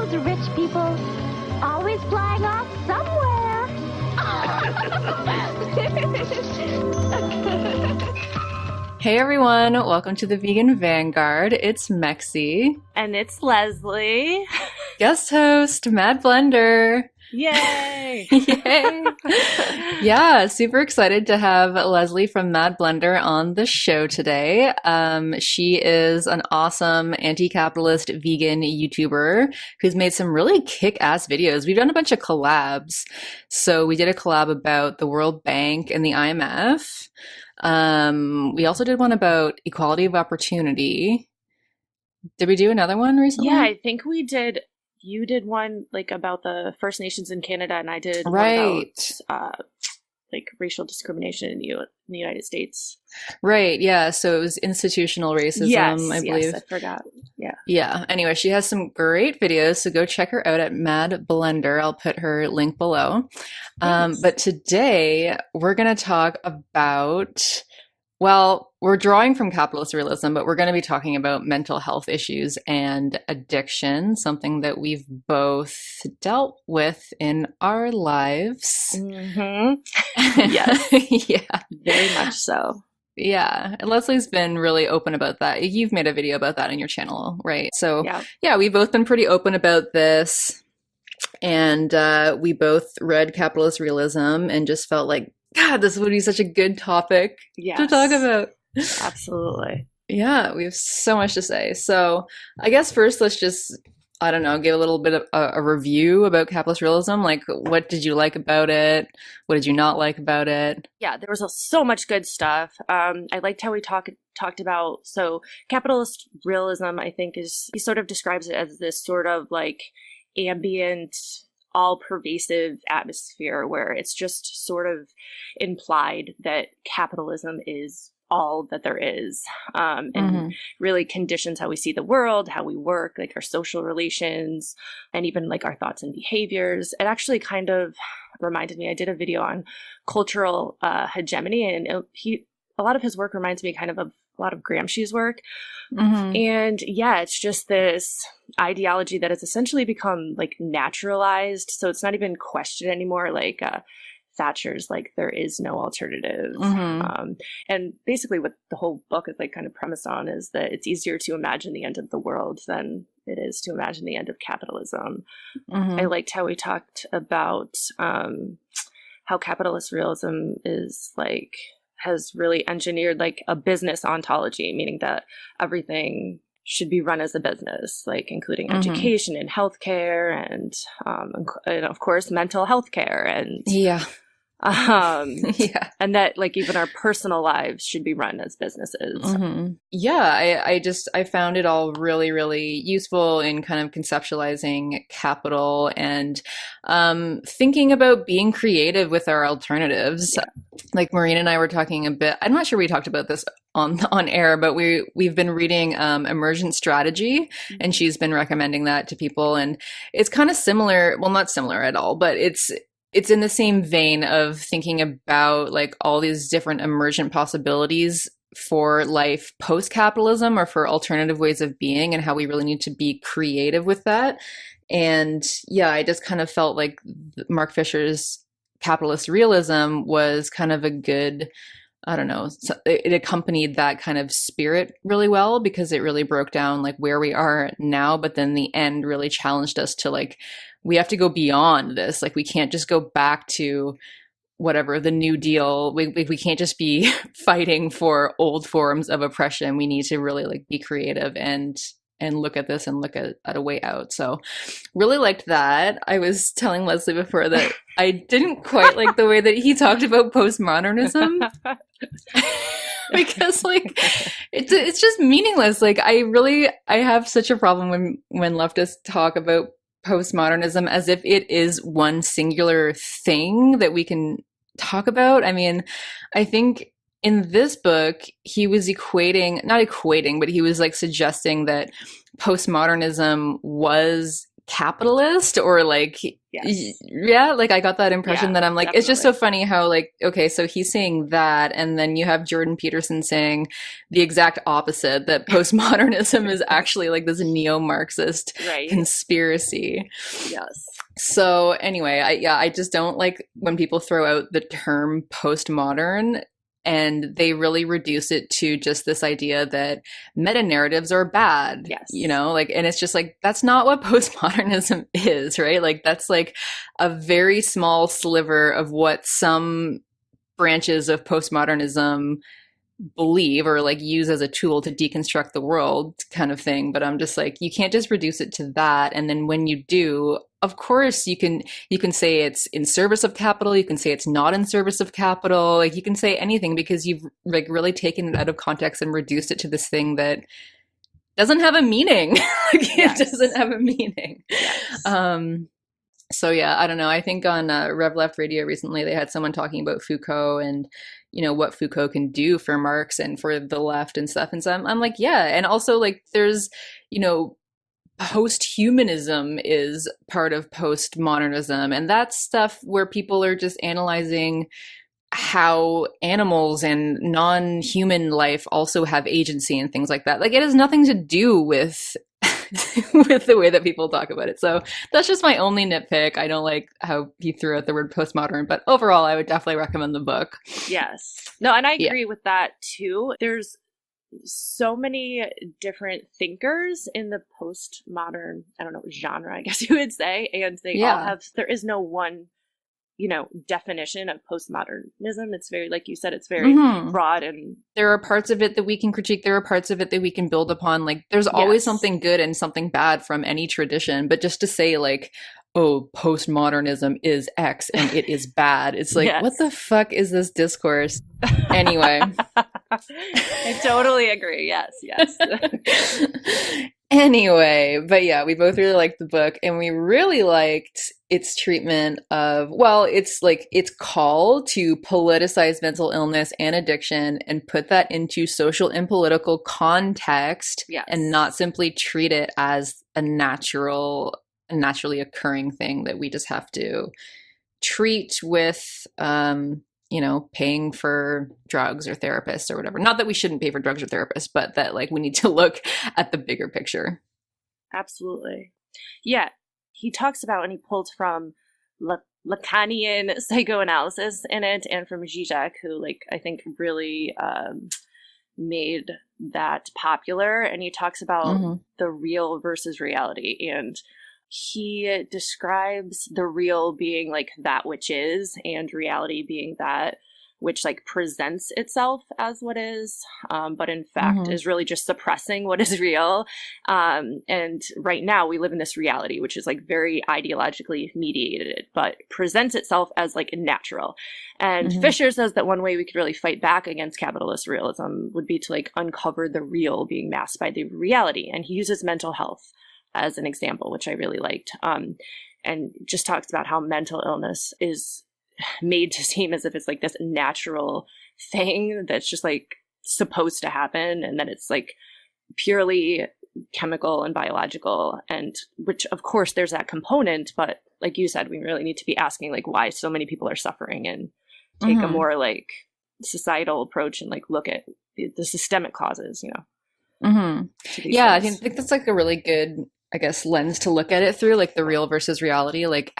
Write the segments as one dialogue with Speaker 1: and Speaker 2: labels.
Speaker 1: those rich people always flying off somewhere.
Speaker 2: Hey everyone, welcome to the Vegan Vanguard. It's Mexie.
Speaker 3: And it's Leslie.
Speaker 2: Guest host, Mad Blender.
Speaker 3: Yay!
Speaker 2: Yay! Yeah, super excited to have Leslie from Mad Blender on the show today. She is an awesome anti-capitalist vegan YouTuber who's made some really kick-ass videos. We've done a bunch of collabs. So we did a collab about the World Bank and the IMF. We also did one about equality of opportunity. Did we do another one recently?
Speaker 3: Yeah, I think we did. You did one like about the First Nations in Canada, and I did
Speaker 2: right.
Speaker 3: one about like racial discrimination in the United States.
Speaker 2: Right. Yeah. So it was institutional racism,
Speaker 3: yes,
Speaker 2: I believe.
Speaker 3: Yes, I forgot. Yeah.
Speaker 2: Yeah. Anyway, she has some great videos, so go check her out at Mad Blender. I'll put her link below. But today we're going to talk about, well, we're drawing from capitalist realism, but we're going to be talking about mental health issues and addiction, something that we've both dealt with in our lives.
Speaker 3: Mm-hmm. Yes.
Speaker 2: Yeah.
Speaker 3: Very much so.
Speaker 2: Yeah. And Leslie's been really open about that. You've made a video about that in your channel, right? So yeah, we've both been pretty open about this. And we both read Capitalist Realism and just felt like, God, this would be such a good topic to talk about.
Speaker 3: Absolutely.
Speaker 2: Yeah, we have so much to say. So I guess first let's just, I don't know, give a little bit of a review about Capitalist Realism. Like, what did you like about it? What did you not like about it?
Speaker 3: Yeah, there was so much good stuff. I liked how we talked about, so Capitalist Realism, I think, he sort of describes it as this sort of like ambient, all-pervasive atmosphere where it's just sort of implied that capitalism is all that there is, and really conditions how we see the world, how we work, like our social relations, and even like our thoughts and behaviors. It actually kind of reminded me, I did a video on cultural hegemony, and a lot of his work reminds me kind of a lot of Gramsci's work. And yeah, it's just this ideology that has essentially become like naturalized. So it's not even questioned anymore. Like Thatcher's like, there is no alternative. And basically what the whole book is like kind of premised on is that it's easier to imagine the end of the world than it is to imagine the end of capitalism. I liked how we talked about how capitalist realism is like, has really engineered like a business ontology, meaning that everything should be run as a business, like including education and healthcare and of course mental health care and and that like even our personal lives should be run as businesses.
Speaker 2: I found it all really, really useful in kind of conceptualizing capital and thinking about being creative with our alternatives. Like Maureen and I were talking a bit, I'm not sure we talked about this on air, but we've been reading Emergent Strategy, and she's been recommending that to people, and it's kind of similar, well, not similar at all, but it's in the same vein of thinking about like all these different emergent possibilities for life post-capitalism or for alternative ways of being, and how we really need to be creative with that. And yeah, I just kind of felt like Mark Fisher's Capitalist Realism was kind of a good, I don't know, it accompanied that kind of spirit really well, because it really broke down like where we are now, but then the end really challenged us to like, we have to go beyond this. Like, we can't just go back to whatever the New Deal. We can't just be fighting for old forms of oppression. We need to really like be creative and look at this and look at a way out. So really liked that. I was telling Leslie before that I didn't quite like the way that he talked about postmodernism. Because like it's just meaningless. Like I have such a problem when leftists talk about postmodernism as if it is one singular thing that we can talk about. I mean, I think in this book, he was not equating, but he was like suggesting that postmodernism was capitalist or like,
Speaker 3: Yes.
Speaker 2: yeah, like I got that impression
Speaker 3: Yeah,
Speaker 2: that I'm like, it's just so
Speaker 3: definitely.
Speaker 2: funny how like, okay, so he's saying that, and then you have Jordan Peterson saying the exact opposite, that postmodernism is actually like this neo-Marxist
Speaker 3: Right.
Speaker 2: conspiracy.
Speaker 3: Yes.
Speaker 2: So anyway, I just don't like when people throw out the term postmodern and they really reduce it to just this idea that meta narratives are bad, you
Speaker 3: Yes.
Speaker 2: know, like, and it's just like, that's not what postmodernism is, right? Like, that's like a very small sliver of what some branches of postmodernism believe or like use as a tool to deconstruct the world kind of thing. But I'm just like, you can't just reduce it to that. And then when you do, of course you can say it's in service of capital, you can say it's not in service of capital, like you can say anything because you've like really taken it out of context and reduced it to this thing that doesn't have a meaning. Like it
Speaker 3: Yes.
Speaker 2: doesn't have a meaning.
Speaker 3: Yes.
Speaker 2: So yeah, I don't know. I think on Rev Left Radio recently they had someone talking about Foucault and what Foucault can do for Marx and for the left and stuff. And so I'm like, yeah. And also like there's post-humanism is part of postmodernism, and that's stuff where people are just analyzing how animals and non-human life also have agency and things like that. Like it has nothing to do with with the way that people talk about it. So that's just my only nitpick. I don't like how he threw out the word postmodern, but overall I would definitely recommend the book.
Speaker 3: Yes. No, and I
Speaker 2: Yeah.
Speaker 3: agree with that too. There's so many different thinkers in the postmodern, I don't know, genre, I guess you would say, and they all
Speaker 2: Yeah.
Speaker 3: have, there is no one, definition of postmodernism. It's very, like you said, it's very
Speaker 2: Hmm.
Speaker 3: broad and
Speaker 2: There are parts of it that we can critique. There are parts of it that we can build upon. Like there's always
Speaker 3: yes.
Speaker 2: something good and something bad from any tradition. But just to say like, oh, postmodernism is X and it is bad. It's like, what
Speaker 3: Yes.
Speaker 2: the fuck is this discourse? Anyway.
Speaker 3: I totally agree. Yes, yes.
Speaker 2: Anyway, but yeah, we both really liked the book and we really liked its treatment of, well, it's like its call to politicize mental illness and addiction and put that into social and political context
Speaker 3: Yes.
Speaker 2: and not simply treat it as a naturally occurring thing that we just have to treat with paying for drugs or therapists or whatever. Not that we shouldn't pay for drugs or therapists, but that like we need to look at the bigger picture.
Speaker 3: Absolutely. Yeah. He talks about, and he pulled from Lacanian psychoanalysis in it, and from Zizek, who, like, I think really made that popular. And he talks about the real versus reality. And he describes the real being like that which is, and reality being that which like presents itself as what is, but in fact is really just suppressing what is real. And right now we live in this reality, which is like very ideologically mediated, but presents itself as like natural. And Fisher says that one way we could really fight back against capitalist realism would be to like uncover the real being masked by the reality. And he uses mental health as an example, which I really liked, and just talks about how mental illness is made to seem as if it's like this natural thing that's just like supposed to happen, and then it's like purely chemical and biological, and which of course there's that component, but like you said, we really need to be asking like why so many people are suffering and take a more like societal approach and like look at the systemic causes,
Speaker 2: Yeah, I
Speaker 3: things.
Speaker 2: think that's like a really good, I guess, lens to look at it through, like the real versus reality, like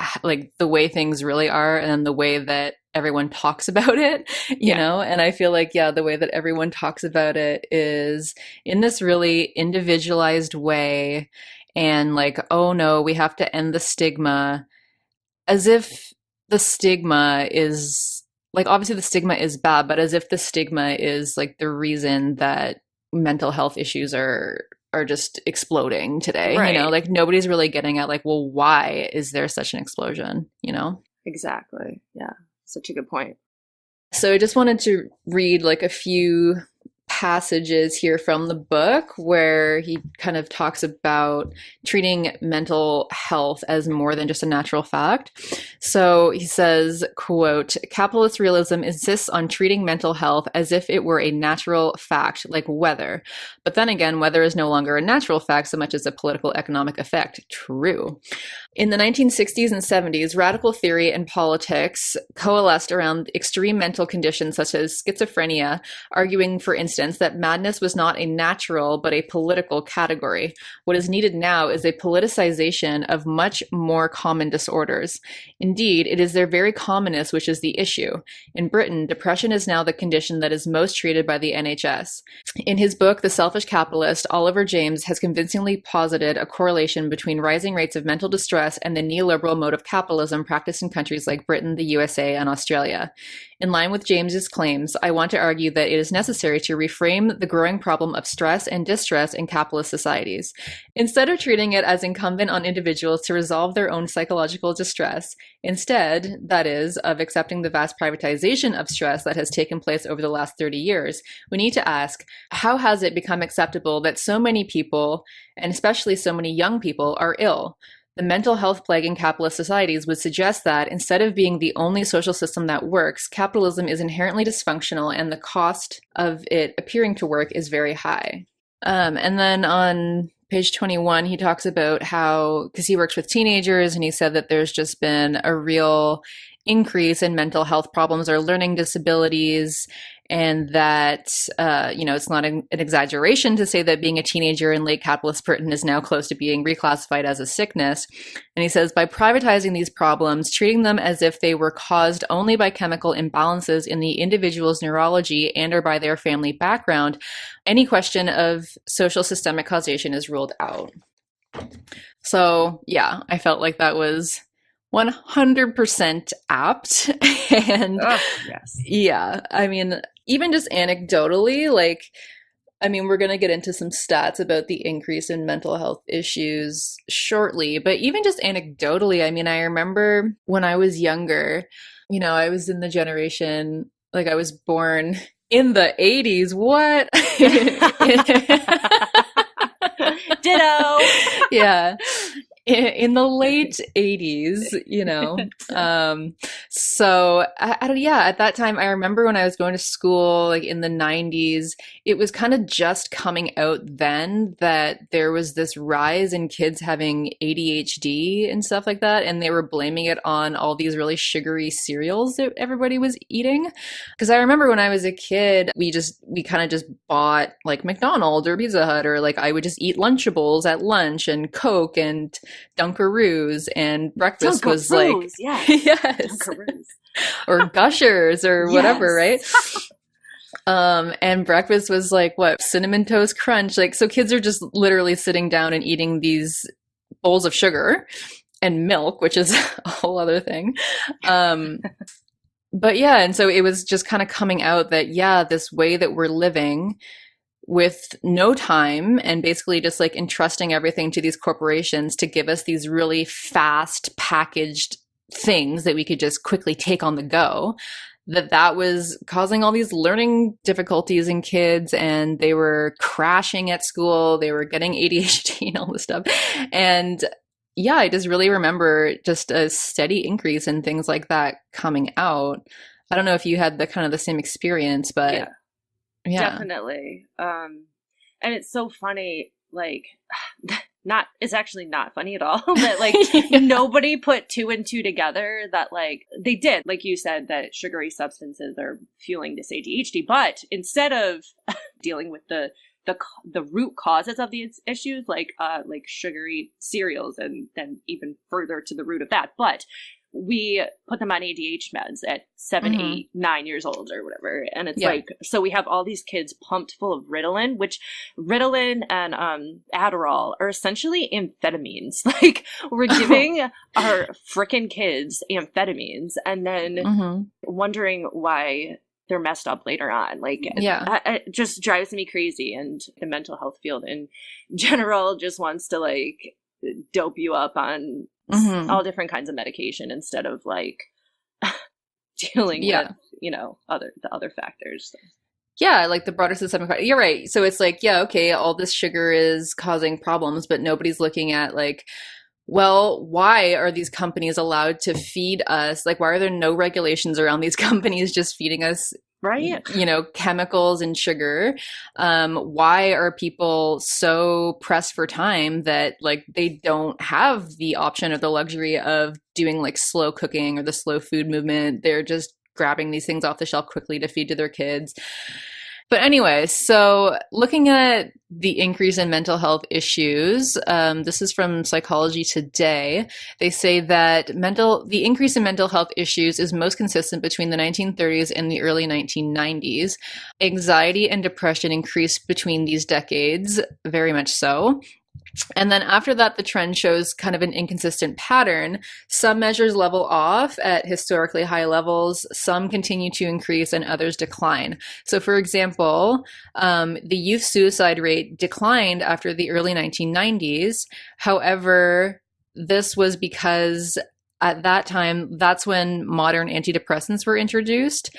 Speaker 2: the way things really are and then the way that everyone talks about it, you know? And I feel like, yeah, the way that everyone talks about it is in this really individualized way, and like, oh no, we have to end the stigma, as if the stigma is like, obviously the stigma is bad, but as if the stigma is like the reason that mental health issues are just exploding today.
Speaker 3: Right.
Speaker 2: Like nobody's really getting at like, well, why is there such an explosion?
Speaker 3: Exactly. Yeah. Such a good point.
Speaker 2: So I just wanted to read like a few passages here from the book where he kind of talks about treating mental health as more than just a natural fact. So he says, quote, capitalist realism insists on treating mental health as if it were a natural fact, like weather. But then again, weather is no longer a natural fact so much as a political economic effect. True. In the 1960s and 70s, radical theory and politics coalesced around extreme mental conditions such as schizophrenia, arguing, for instance, that madness was not a natural but a political category. What is needed now is a politicization of much more common disorders. Indeed, it is their very commonness which is the issue. In Britain, depression is now the condition that is most treated by the NHS. In his book, The Selfish Capitalist, Oliver James has convincingly posited a correlation between rising rates of mental distress and the neoliberal mode of capitalism practiced in countries like Britain, the USA, and Australia. In line with James's claims, I want to argue that it is necessary to reframe the growing problem of stress and distress in capitalist societies. Instead of treating it as incumbent on individuals to resolve their own psychological distress, instead, that is, of accepting the vast privatization of stress that has taken place over the last 30 years, we need to ask, how has it become acceptable that so many people, and especially so many young people, are ill? The mental health plague in capitalist societies would suggest that, instead of being the only social system that works, capitalism is inherently dysfunctional and the cost of it appearing to work is very high. And then on page 21, he talks about how, because he works with teenagers, and he said that there's just been a real increase in mental health problems or learning disabilities, and that, it's not an exaggeration to say that being a teenager in late capitalist Britain is now close to being reclassified as a sickness. And he says, by privatizing these problems, treating them as if they were caused only by chemical imbalances in the individual's neurology and or by their family background, any question of social systemic causation is ruled out. So, yeah, I felt like that was 100% apt. And
Speaker 3: yes.
Speaker 2: Yeah, I mean, even just anecdotally, we're going to get into some stats about the increase in mental health issues shortly, but even just anecdotally, I remember when I was younger, I was in the generation, I was born in the 80s. What?
Speaker 3: Ditto.
Speaker 2: Yeah. In the late 80s, so at that time, I remember when I was going to school, in the 90s, it was kind of just coming out then that there was this rise in kids having ADHD and stuff like that. And they were blaming it on all these really sugary cereals that everybody was eating. Because I remember when I was a kid, we kind of just bought McDonald's or Pizza Hut, or I would just eat Lunchables at lunch and Coke and Dunkaroos, and breakfast
Speaker 3: Dunkaroos,
Speaker 2: was
Speaker 3: yes.
Speaker 2: yes,
Speaker 3: Dunkaroos.
Speaker 2: or Gushers or whatever, right? And breakfast was Cinnamon Toast Crunch. So kids are just literally sitting down and eating these bowls of sugar and milk, which is a whole other thing. But yeah, and so it was just kind of coming out that, this way that we're living with no time and basically just entrusting everything to these corporations to give us these really fast packaged things that we could just quickly take on the go, that was causing all these learning difficulties in kids, and they were crashing at school, they were getting ADHD and all this stuff. And yeah, I just really remember just a steady increase in things like that coming out. I don't know if you had the same experience, but yeah.
Speaker 3: Definitely. And it's so funny, it's actually not funny at all, that nobody put two and two together, that they did, like you said, that sugary substances are fueling this ADHD, but instead of dealing with the root causes of these issues, like sugary cereals, and then even further to the root of that, but we put them on ADHD meds at 7, 8, 9 years old or whatever. And it's so we have all these kids pumped full of Ritalin, which Ritalin and Adderall are essentially amphetamines. We're giving our frickin' kids amphetamines and then wondering why they're messed up later on. It just drives me crazy. And the mental health field in general just wants to dope you up on all different kinds of medication instead of dealing with the other factors.
Speaker 2: Yeah, like the broader systemic factor. You're right. So it's like, yeah, okay, all this sugar is causing problems, but nobody's looking at like, well, why are these companies allowed to feed us? Like, why are there no regulations around these companies just feeding us,
Speaker 3: Right?
Speaker 2: chemicals and sugar? Why are people so pressed for time that like they don't have the option or the luxury of doing like slow cooking or the slow food movement? They're just grabbing these things off the shelf quickly to feed to their kids. But anyway, so looking at the increase in mental health issues, this is from Psychology Today. They say that the increase in mental health issues is most consistent between the 1930s and the early 1990s. Anxiety and depression increased between these decades, very much so. And then after that, the trend shows kind of an inconsistent pattern. Some measures level off at historically high levels, some continue to increase, and others decline. So, for example, the youth suicide rate declined after the early 1990s. However, this was because at that time, that's when modern antidepressants were introduced,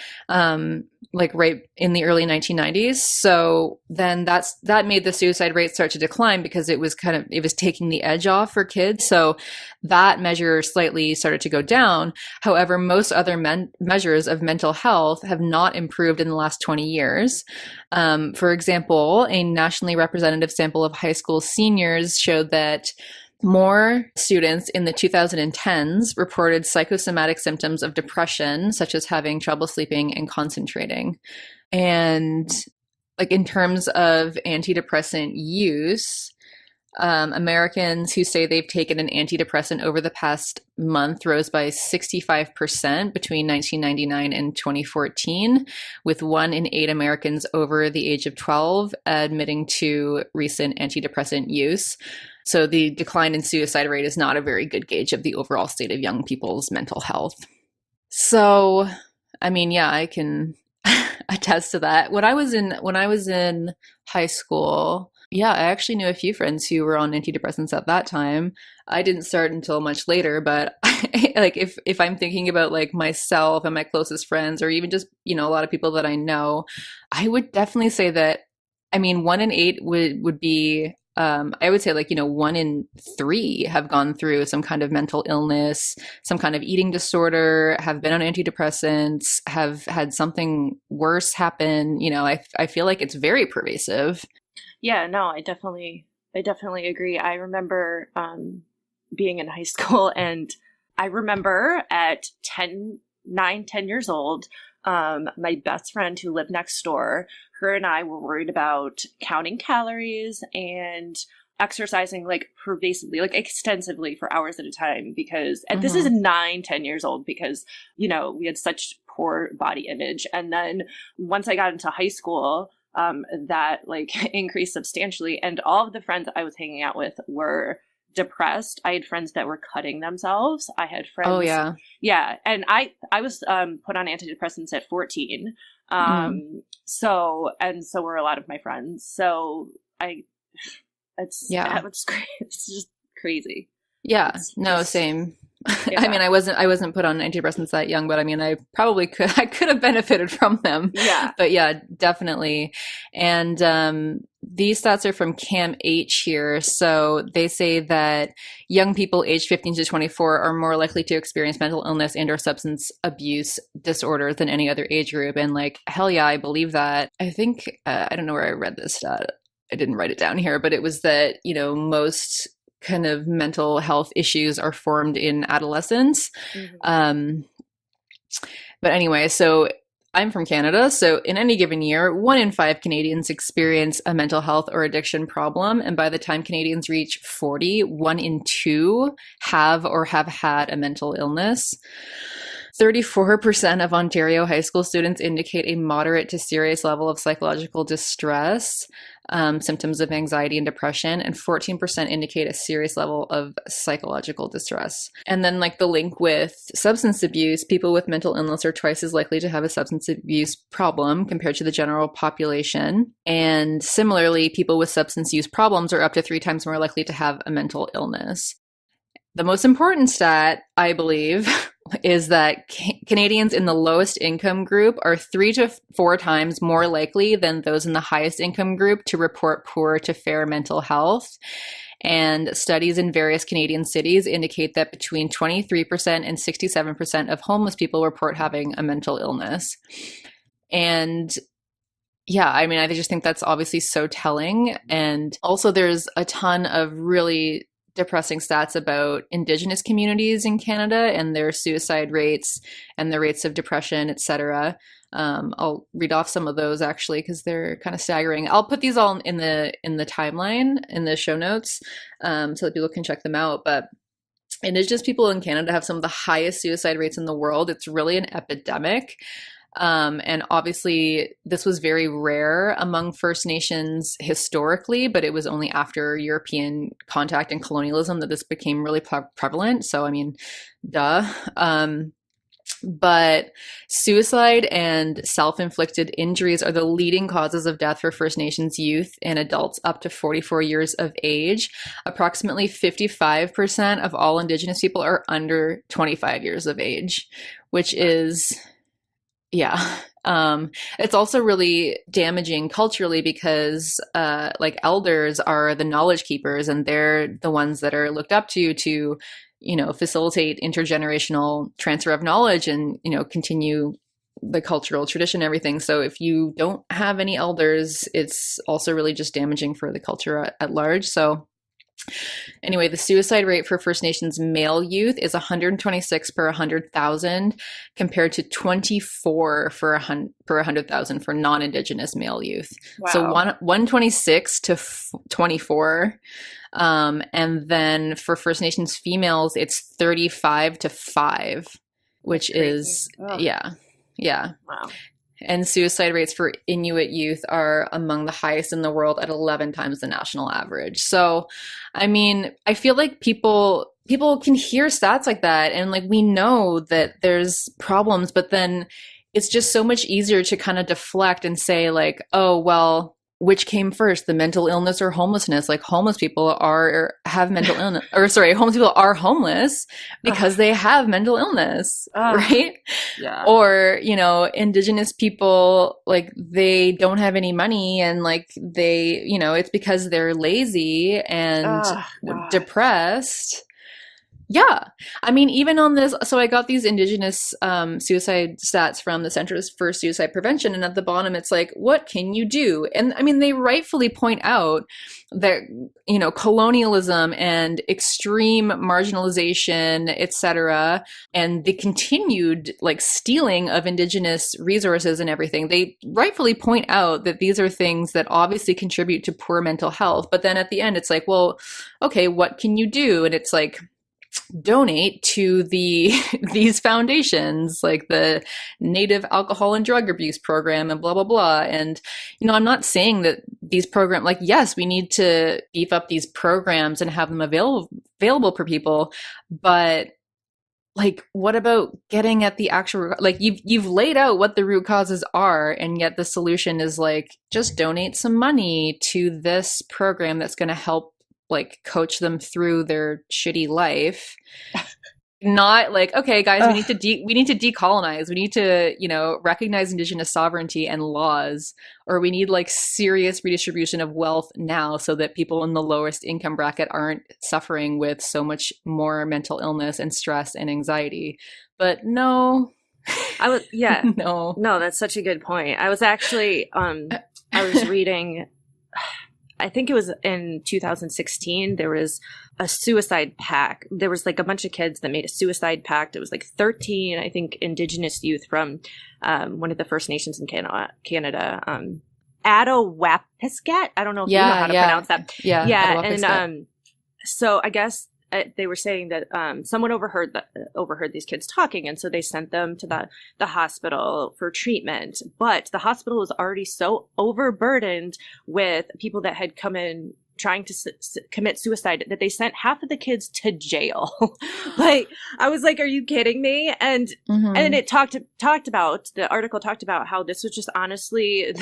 Speaker 2: like right in the early 1990s. So then that made the suicide rate start to decline because it was taking the edge off for kids. So that measure slightly started to go down. However, most other measures of mental health have not improved in the last 20 years. For example, a nationally representative sample of high school seniors showed that more students in the 2010s reported psychosomatic symptoms of depression, such as having trouble sleeping and concentrating. And like in terms of antidepressant use, Americans who say they've taken an antidepressant over the past month rose by 65% between 1999 and 2014, with 1 in 8 Americans over the age of 12 admitting to recent antidepressant use. So the decline in suicide rate is not a very good gauge of the overall state of young people's mental health. So, I mean, yeah, I can attest to that. When I was in high school, yeah, I actually knew a few friends who were on antidepressants at that time. I didn't start until much later, but like if I'm thinking about like myself and my closest friends, or even just, a lot of people that I know, I would definitely say that, I mean, 1 in 8 would be, I would say like, 1 in 3 have gone through some kind of mental illness, some kind of eating disorder, have been on antidepressants, have had something worse happen. I feel like it's very pervasive.
Speaker 3: Yeah, no, I definitely agree. I remember being in high school, and I remember at 10 years old, my best friend who lived next door, her and I were worried about counting calories and exercising like pervasively, like extensively for hours at a time, because and this is 9-10 years old, because we had such poor body image. And then once I got into high school, that like increased substantially, and all of the friends I was hanging out with were depressed. I had friends that were cutting themselves. I had friends.
Speaker 2: Oh yeah.
Speaker 3: Yeah. And I was put on antidepressants at 14. So were a lot of my friends. So it's great. It's just crazy.
Speaker 2: Yeah. Same. Yeah. I mean, I wasn't put on antidepressants that young, but I mean, I could have benefited from them.
Speaker 3: Yeah.
Speaker 2: But yeah, definitely. And these stats are from CAM H here. So they say that young people aged 15 to 24 are more likely to experience mental illness and or substance abuse disorders than any other age group. And like, hell yeah, I believe that. I think, I don't know where I read this stat. I didn't write it down here, but it was that, most kind of mental health issues are formed in adolescence. But anyway, so I'm from Canada. So in any given year, 1 in 5 Canadians experience a mental health or addiction problem. And by the time Canadians reach 40, 1 in 2 have or have had a mental illness. 34% of Ontario high school students indicate a moderate to serious level of psychological distress, symptoms of anxiety and depression, and 14% indicate a serious level of psychological distress. And then like the link with substance abuse, people with mental illness are twice as likely to have a substance abuse problem compared to the general population. And similarly, people with substance use problems are up to 3 times more likely to have a mental illness. The most important stat, I believe, is that Canadians in the lowest income group are 3 to 4 times more likely than those in the highest income group to report poor to fair mental health. And studies in various Canadian cities indicate that between 23% and 67% of homeless people report having a mental illness. And yeah, I mean, I just think that's obviously so telling. And also there's a ton of really depressing stats about Indigenous communities in Canada and their suicide rates and the rates of depression, etc. I'll read off some of those actually because they're kind of staggering. I'll put these all in the timeline in the show notes so that people can check them out. But Indigenous people in Canada have some of the highest suicide rates in the world. It's really an epidemic. And obviously this was very rare among First Nations historically, but it was only after European contact and colonialism that this became really prevalent. So, I mean, duh. But suicide and self-inflicted injuries are the leading causes of death for First Nations youth and adults up to 44 years of age. Approximately 55% of all Indigenous people are under 25 years of age, which is... yeah. It's also really damaging culturally because like elders are the knowledge keepers and they're the ones that are looked up to, you know, facilitate intergenerational transfer of knowledge and, you know, continue the cultural tradition and everything. So if you don't have any elders, it's also really just damaging for the culture at large. So anyway, the suicide rate for First Nations male youth is 126 per 100,000 compared to 24 per 100,000 for non-Indigenous male youth. Wow. So 126 to 24. And then for First Nations females, it's 35 to 5, which is, yeah. Wow. And suicide rates for Inuit youth are among the highest in the world at 11 times the national average. So, I mean, I feel like people can hear stats like that and like we know that there's problems, but then it's just so much easier to kind of deflect and say like, oh, well, which came first, the mental illness or homelessness? Like homeless people have mental illness, or sorry, homeless people are homeless because they have mental illness, right? Yeah. Or, you know, Indigenous people, like they don't have any money and like they, you know, it's because they're lazy and depressed. Yeah. I mean, even on this, so I got these Indigenous suicide stats from the Centers for Suicide Prevention, and at the bottom it's like, what can you do? And I mean, they rightfully point out that, you know, colonialism and extreme marginalization, etc., and the continued like stealing of Indigenous resources and everything, they rightfully point out that these are things that obviously contribute to poor mental health. But then at the end, it's like, well, okay, what can you do? And it's like, donate to these foundations like the Native Alcohol and Drug Abuse Program and blah, blah, blah. And, you know, I'm not saying that these programs, like, yes, we need to beef up these programs and have them available for people. But like, what about getting at the actual, like you've laid out what the root causes are, and yet the solution is like, just donate some money to this program that's going to help like coach them through their shitty life. Not like, okay, guys, we need to decolonize. We need to, you know, recognize Indigenous sovereignty and laws, or we need like serious redistribution of wealth now so that people in the lowest income bracket aren't suffering with so much more mental illness and stress and anxiety. But no. No, that's such a good point. I was actually, I was reading, I think it was in 2016, there was a suicide pact. There was like a bunch of kids that made a suicide pact. It was like 13, I think, Indigenous youth from one of the First Nations in Canada, Attawapiskat. I don't know if you know how to pronounce that. Yeah. And so I guess they were saying that someone overheard these kids talking, and so they sent them to the hospital for treatment. But the hospital was already so overburdened with people that had come in trying to commit suicide that they sent half of the kids to jail. Like, I was like, are you kidding me? And and it talked about, the article talked about how this was just honestly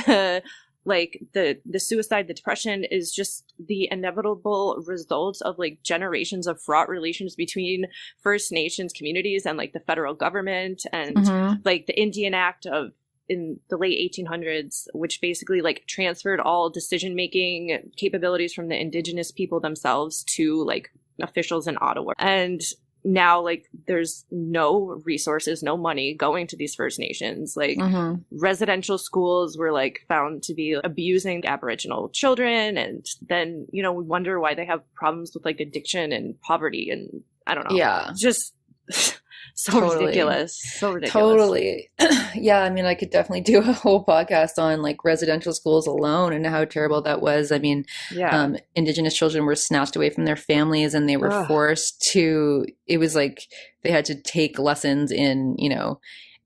Speaker 3: like the suicide, the depression is just the inevitable result of like generations of fraught relations between First Nations communities and like the federal government, and like the Indian Act of in the late 1800s, which basically like transferred all decision making capabilities from the Indigenous people themselves to like officials in Ottawa. And now like there's no resources, no money going to these First Nations. Like residential schools were like found to be abusing Aboriginal children, and then we wonder why they have problems with like addiction and poverty, and I don't know, just so ridiculous.
Speaker 2: Totally. Yeah, I mean, I could definitely do a whole podcast on like residential schools alone and how terrible that was. I mean, Indigenous children were snatched away from their families, and they were forced to, it was like they had to take lessons in,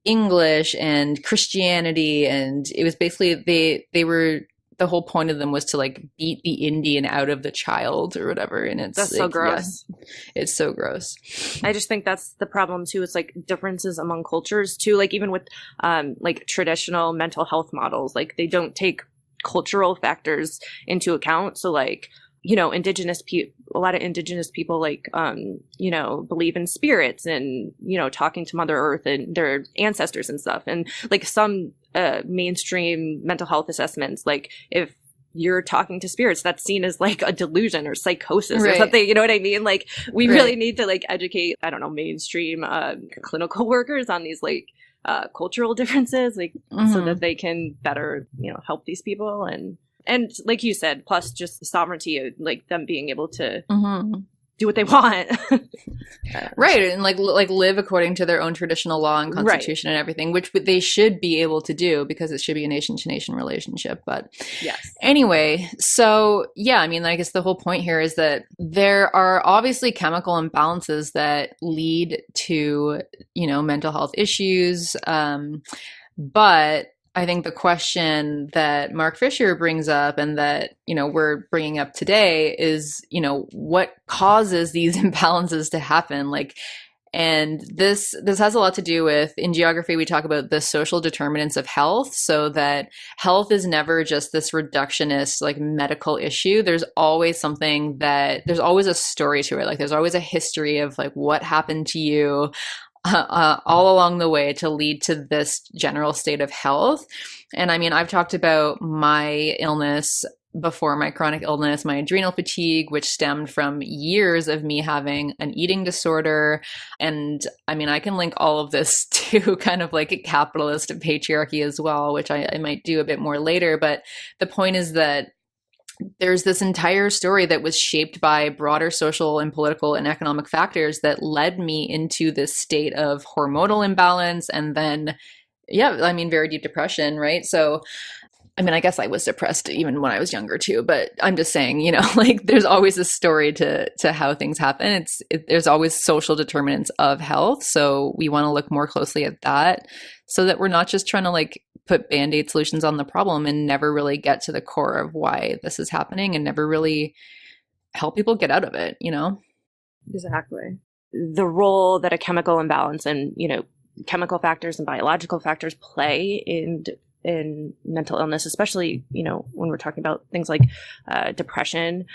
Speaker 2: English and Christianity, and it was basically they were, the whole point of them was to like beat the Indian out of the child or whatever. And that's like,
Speaker 3: so gross.
Speaker 2: Yeah, it's so gross.
Speaker 3: I just think that's the problem too. It's like differences among cultures too. Like even with like traditional mental health models, like they don't take cultural factors into account. So like, a lot of Indigenous people like, believe in spirits and, talking to Mother Earth and their ancestors and stuff. And like some mainstream mental health assessments, like if you're talking to spirits, that's seen as like a delusion or psychosis or something. You know what I mean? Like we really need to like educate, I don't know, mainstream clinical workers on these like cultural differences, like so that they can better, help these people. And like you said, plus just sovereignty, like them being able to do what they want.
Speaker 2: Right. And like live according to their own traditional law and constitution and everything, which they should be able to do because it should be a nation to nation relationship. But anyway, so yeah, I mean, I guess the whole point here is that there are obviously chemical imbalances that lead to, mental health issues. But I think the question that Mark Fisher brings up and that, we're bringing up today is, what causes these imbalances to happen? And this has a lot to do with, in geography, we talk about the social determinants of health, so that health is never just this reductionist, like medical issue. There's always there's always a story to it. Like there's always a history of like what happened to you all along the way to lead to this general state of health. And I mean, I've talked about my illness before, my chronic illness, my adrenal fatigue, which stemmed from years of me having an eating disorder. And I mean, I can link all of this to kind of like a capitalist patriarchy as well, which I might do a bit more later. But the point is that there's this entire story that was shaped by broader social and political and economic factors that led me into this state of hormonal imbalance and then, very deep depression, right? So, I mean, I guess I was depressed even when I was younger too, but I'm just saying, like there's always a story to how things happen. There's always social determinants of health. So we want to look more closely at that so that we're not just trying to like put Band-Aid solutions on the problem and never really get to the core of why this is happening and never really help people get out of it,
Speaker 3: Exactly. The role that a chemical imbalance and, chemical factors and biological factors play in mental illness, especially, when we're talking about things like depression.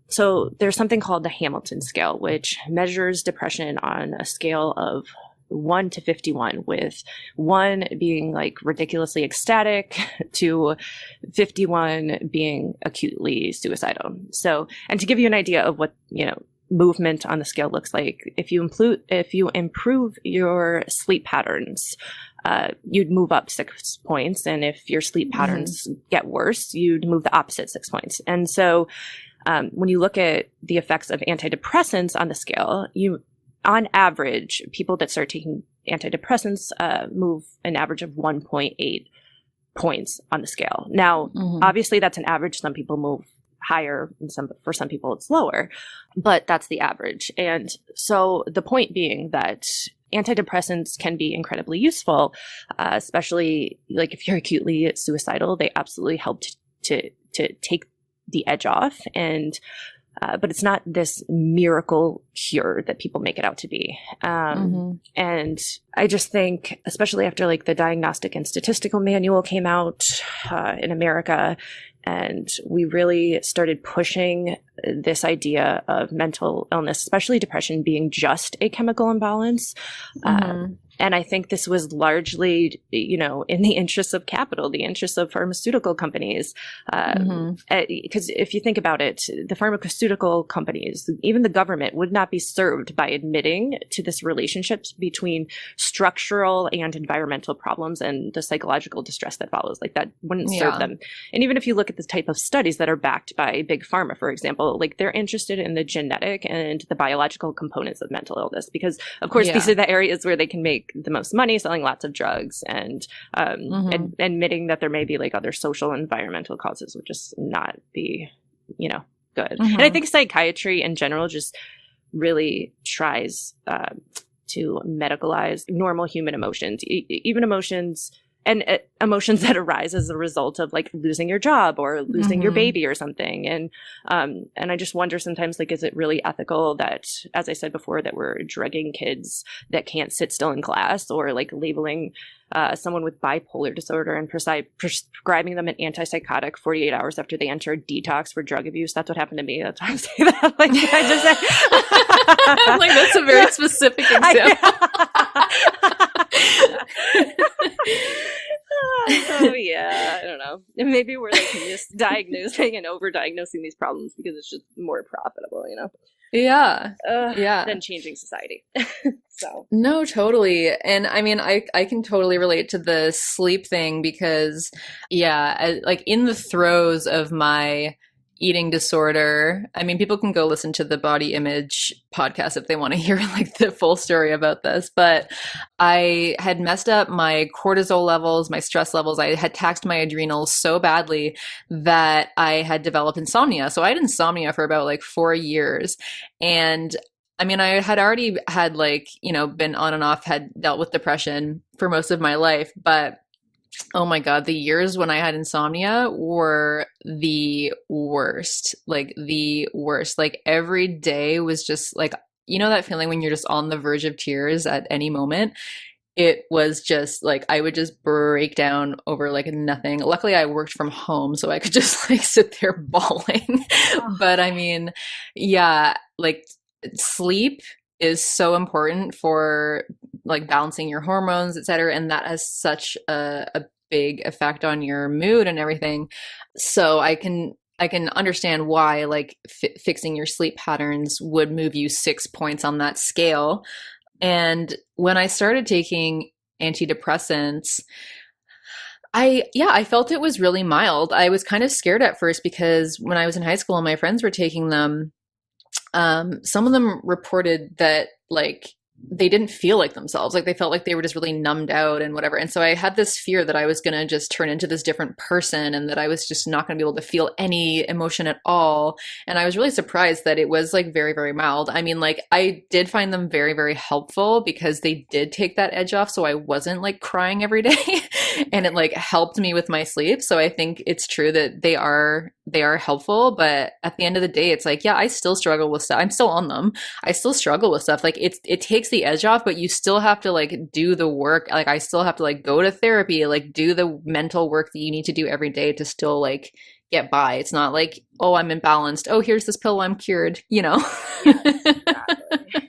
Speaker 3: So there's something called the Hamilton scale, which measures depression on a scale of 1 to 51, with 1 being like ridiculously ecstatic to 51 being acutely suicidal. So, and to give you an idea of what, movement on the scale looks like, if you improve your sleep patterns, you'd move up 6 points. And if your sleep patterns get worse, you'd move the opposite 6 points. And so when you look at the effects of antidepressants on the scale, on average, people that start taking antidepressants move an average of 1.8 points on the scale. Now, obviously, that's an average. Some people move higher, and for some people it's lower, but that's the average. And so the point being that antidepressants can be incredibly useful, especially like if you're acutely suicidal. They absolutely help to take the edge off. And but it's not this miracle cure that people make it out to be. And I just think, especially after like the Diagnostic and Statistical Manual came out in America, and we really started pushing this idea of mental illness, especially depression, being just a chemical imbalance. And I think this was largely, you know, in the interests of capital, the interests of pharmaceutical companies. Because if you think about it, the pharmaceutical companies, even the government, would not be served by admitting to this relationship between structural and environmental problems and the psychological distress that follows. Like that wouldn't serve them. And even if you look at the type of studies that are backed by big pharma, for example, like they're interested in the genetic and the biological components of mental illness, because of course these are the areas where they can make the most money selling lots of drugs, and admitting that there may be like other social and environmental causes would just not be, you know, good. And I think psychiatry in general just really tries to medicalize normal human emotions, even emotions and emotions that arise as a result of like losing your job or losing your baby or something. And I just wonder sometimes, like, is it really ethical that, as I said before, that we're drugging kids that can't sit still in class, or like labeling someone with bipolar disorder and prescribing them an antipsychotic 48 hours after they enter a detox for drug abuse? That's what happened to me. That's why I'm saying that. Like, I just said,
Speaker 2: like, that's a very specific example.
Speaker 3: So yeah, I don't know. Maybe we're like misdiagnosing and overdiagnosing these problems because it's just more profitable, you know?
Speaker 2: Yeah.
Speaker 3: Than changing society. So
Speaker 2: no, totally. And I mean, I can totally relate to the sleep thing because, like in the throes of my eating disorder, I mean, people can go listen to the Body Image podcast if they want to hear like the full story about this, but I had messed up my cortisol levels, my stress levels. I had taxed my adrenals so badly that I had developed insomnia. So I had insomnia for about like 4 years. And I mean, I had already had like, you know, been on and off, had dealt with depression for most of my life, but oh my God, the years when I had insomnia were the worst, like the worst. Like every day was just like, you know, that feeling when you're just on the verge of tears at any moment. It was just like, I would just break down over like nothing. Luckily, I worked from home, so I could just like sit there bawling. But I mean, yeah, like sleep is so important for like balancing your hormones, et cetera. And that has such a big effect on your mood and everything. So I can understand why like fixing your sleep patterns would move you 6 points on that scale. And when I started taking antidepressants, I felt it was really mild. I was kind of scared at first because when I was in high school and my friends were taking them, some of them reported that like they didn't feel like themselves. Like they felt like they were just really numbed out and whatever. And so I had this fear that I was going to just turn into this different person and that I was just not going to be able to feel any emotion at all. And I was really surprised that it was like very, very mild. I mean, like I did find them very, very helpful because they did take that edge off. So I wasn't like crying every day and it like helped me with my sleep. So I think it's true that they are helpful, but at the end of the day, it's like, yeah, I still struggle with stuff. I'm still on them. I still struggle with stuff. Like it takes the edge off, but you still have to like do the work. Like I still have to like go to therapy, like do the mental work that you need to do every day to still like get by. It's not like, oh, I'm imbalanced. Oh, here's this pill, I'm cured, you know?
Speaker 3: Yes, exactly.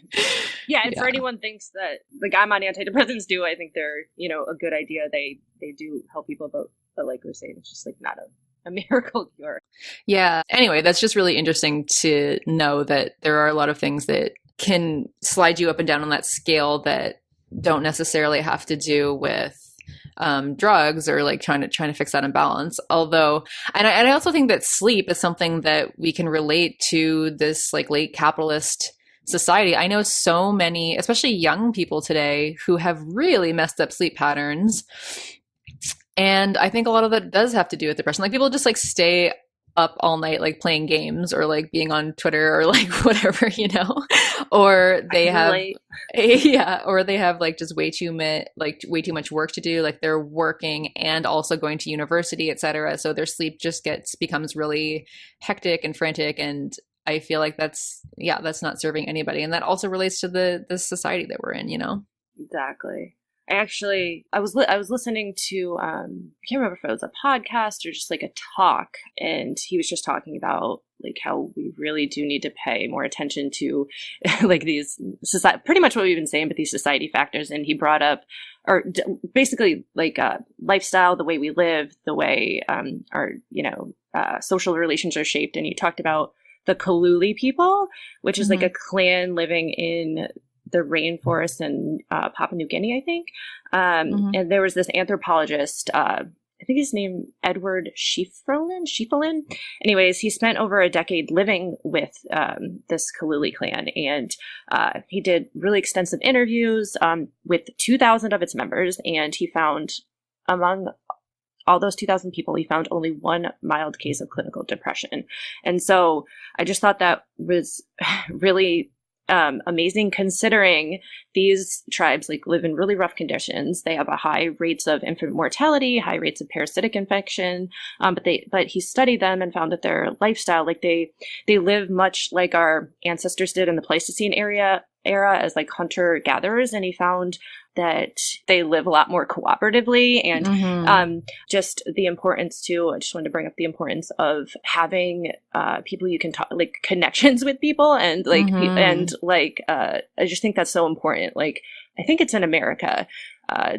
Speaker 3: Yeah, and for anyone thinks that like I'm on antidepressants too, I think they're, you know, a good idea. They do help people, but like we're saying, it's just like not a miracle cure.
Speaker 2: Yeah. Anyway, that's just really interesting to know that there are a lot of things that can slide you up and down on that scale that don't necessarily have to do with drugs or like trying to fix that imbalance. Although, and I also think that sleep is something that we can relate to this like late capitalist society. I know so many, especially young people today, who have really messed up sleep patterns. And I think a lot of that does have to do with depression. Like people just like stay up all night, like playing games or like being on Twitter or like whatever, you know, or they have, or they have like just way too much work to do. Like they're working and also going to university, et cetera. So their sleep just becomes really hectic and frantic. And I feel like that's not serving anybody. And that also relates to the society that we're in, you know?
Speaker 3: Exactly. I was listening to I can't remember if it was a podcast or just like a talk, and he was just talking about like how we really do need to pay more attention to like these society, pretty much what we've been saying, but these society factors. And he brought up, or basically like lifestyle, the way we live, the way our social relations are shaped. And he talked about the Kaluli people, which is like a clan living in the rainforest in Papua New Guinea, I think. And there was this anthropologist, I think his name Edward Schiefelin. Anyways, he spent over a decade living with this Kaluli clan, and he did really extensive interviews with 2,000 of its members, and he found among all those 2,000 people, he found only one mild case of clinical depression. And so I just thought that was really amazing, considering these tribes like live in really rough conditions. They have a high rates of infant mortality, high rates of parasitic infection. But he studied them and found that their lifestyle, like they live much like our ancestors did in the Pleistocene era as like hunter gatherers. And he found that they live a lot more cooperatively, and just the importance too. I just wanted to bring up the importance of having people you can talk, like connections with people, and like I just think that's so important. Like I think it's in America.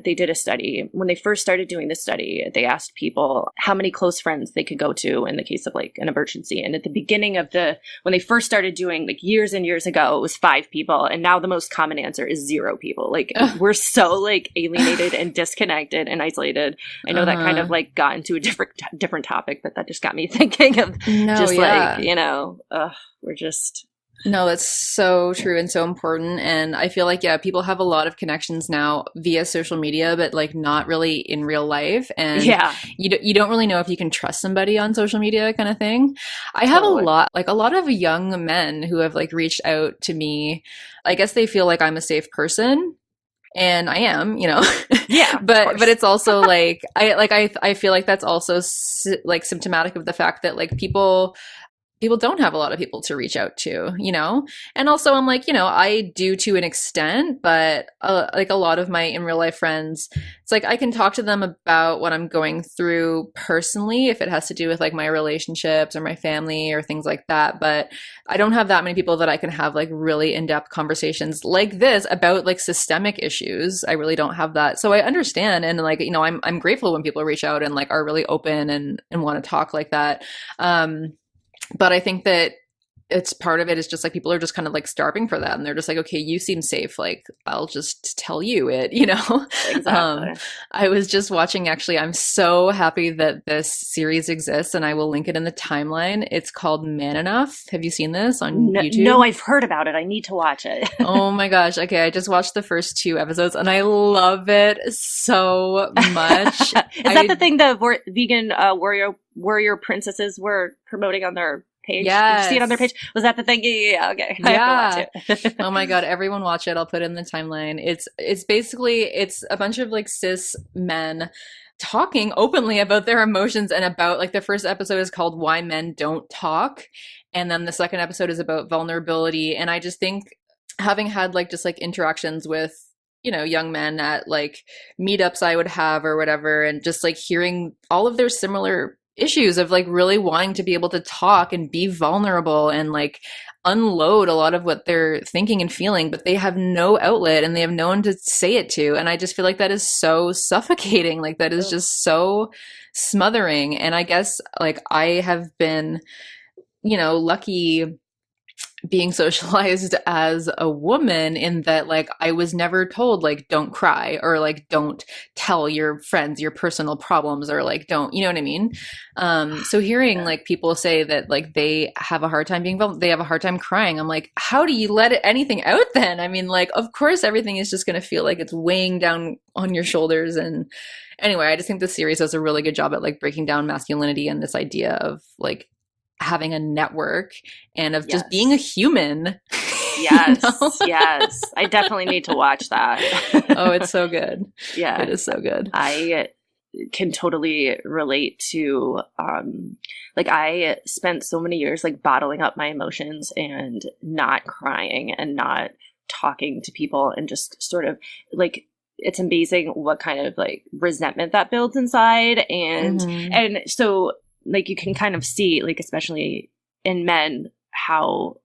Speaker 3: They did a study when they first started doing this study. They asked people how many close friends they could go to in the case of like an emergency. And at the beginning of when they first started doing, like years and years ago, it was 5 people. And now the most common answer is 0 people. Like we're so like alienated and disconnected and isolated. I know that kind of like got into a different topic, but that just got me thinking of we're just...
Speaker 2: No, that's so true and so important. And I feel like, people have a lot of connections now via social media, but like not really in real life. And you don't really know if you can trust somebody on social media, kind of thing. I have a lot of young men who have like reached out to me. I guess they feel like I'm a safe person. And I am,
Speaker 3: Yeah.
Speaker 2: but it's also like, I feel like that's also like symptomatic of the fact that like people don't have a lot of people to reach out to, and also I'm like, I do to an extent, but like a lot of my in real life friends, it's like I can talk to them about what I'm going through personally if it has to do with like my relationships or my family or things like that. But I don't have that many people that I can have like really in-depth conversations like this about like systemic issues. I really don't have that. So I understand. And like, I'm grateful when people reach out and like are really open and want to talk like that. But I think that it's part of it is just like people are just kind of like starving for that. And they're just like, okay, you seem safe. Like, I'll just tell you it,
Speaker 3: Exactly.
Speaker 2: I was just watching, actually, I'm so happy that this series exists, and I will link it in the timeline. It's called Man Enough. Have you seen this on YouTube?
Speaker 3: No, I've heard about it. I need to watch it.
Speaker 2: Oh my gosh. Okay. I just watched the first 2 episodes and I love it so much.
Speaker 3: Is that the thing the vegan warrior princesses were promoting on their page?
Speaker 2: Yes.
Speaker 3: Did you see it on their page? Was that the thing? Yeah. Okay.
Speaker 2: Yeah.
Speaker 3: I have to watch it.
Speaker 2: Oh my God. Everyone watch it. I'll put it in the timeline. It's basically, it's a bunch of like cis men talking openly about their emotions, and about like the first episode is called Why Men Don't Talk. And then the second episode is about vulnerability. And I just think, having had like just like interactions with young men at like meetups I would have or whatever, and just like hearing all of their similar issues of like really wanting to be able to talk and be vulnerable and like unload a lot of what they're thinking and feeling, but they have no outlet and they have no one to say it to. And I just feel like that is so suffocating. Like that is just so smothering. And I guess like I have been, lucky being socialized as a woman, in that like I was never told like don't cry, or like don't tell your friends your personal problems, or like don't, you know what I mean? So hearing like people say that like they have a hard time being vulnerable, they have a hard time crying, I'm like, how do you let anything out then? I mean, like, of course everything is just going to feel like it's weighing down on your shoulders. And anyway, I just think the series does a really good job at like breaking down masculinity and this idea of like having a network and of just being a human.
Speaker 3: Yes. Yes. I definitely need to watch that.
Speaker 2: Oh, it's so good.
Speaker 3: Yeah.
Speaker 2: It is so good.
Speaker 3: can totally relate to, like, I spent so many years like bottling up my emotions and not crying and not talking to people, and just sort of like, it's amazing what kind of like resentment that builds inside. And so like you can kind of see, like, especially in men, how,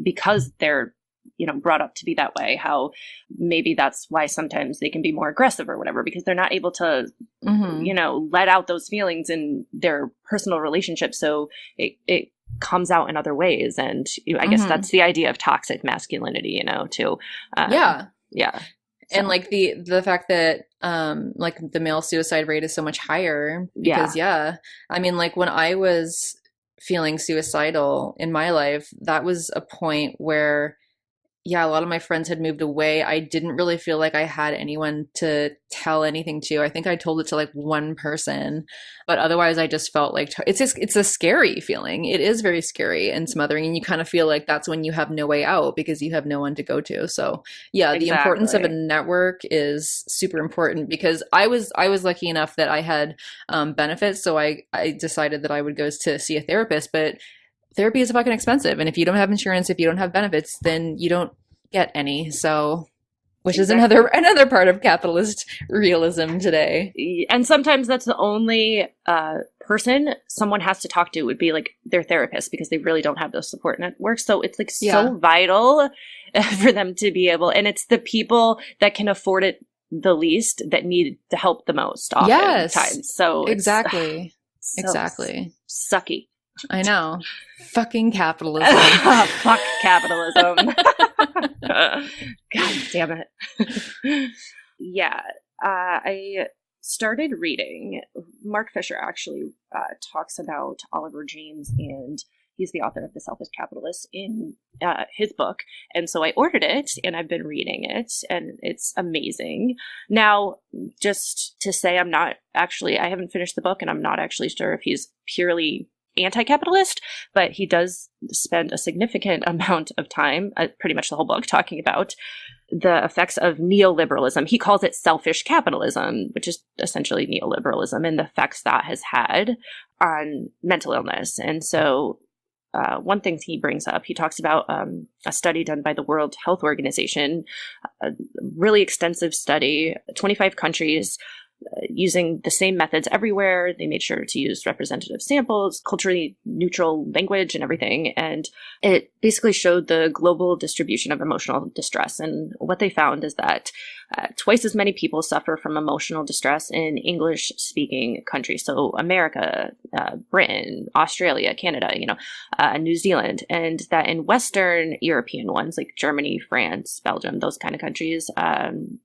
Speaker 3: because they're, you know, brought up to be that way, how maybe that's why sometimes they can be more aggressive or whatever, because they're not able to, you know, let out those feelings in their personal relationships. So it comes out in other ways. And I guess that's the idea of toxic masculinity, you know, too. Yeah. So.
Speaker 2: And like the fact that like the male suicide rate is so much higher because I mean, like when I was feeling suicidal in my life, that was a point where a lot of my friends had moved away. I didn't really feel like I had anyone to tell anything to. I think I told it to like one person, but otherwise I just felt like it's a scary feeling. It is very scary and smothering, and you kind of feel like that's when you have no way out because you have no one to go to. So the importance of a network is super important, because I was lucky enough that I had benefits. So I decided that I would go to see a therapist, but therapy is fucking expensive. And if you don't have insurance, if you don't have benefits, then you don't get any. So, which is another part of capitalist realism today.
Speaker 3: And sometimes that's the only person someone has to talk to would be like their therapist, because they really don't have those support networks. So it's like so vital for them to be able, and it's the people that can afford it the least that need the help the most oftentimes. So
Speaker 2: exactly.
Speaker 3: Sucky.
Speaker 2: I know. Fucking capitalism.
Speaker 3: Fuck capitalism. God damn it. I started reading. Mark Fisher actually talks about Oliver James, and he's the author of The Selfish Capitalist in his book. And so I ordered it, and I've been reading it, and it's amazing. Now, just to say, I haven't finished the book, and I'm not actually sure if he's purely anti-capitalist, but he does spend a significant amount of time, pretty much the whole book, talking about the effects of neoliberalism. He calls it selfish capitalism, which is essentially neoliberalism, and the effects that has had on mental illness. And so one thing he brings up, he talks about a study done by the World Health Organization, a really extensive study, 25 countries, using the same methods everywhere. They made sure to use representative samples, culturally neutral language and everything. And it basically showed the global distribution of emotional distress. And what they found is that twice as many people suffer from emotional distress in English-speaking countries. So America, Britain, Australia, Canada, New Zealand. And that in Western European ones like Germany, France, Belgium, those kind of countries.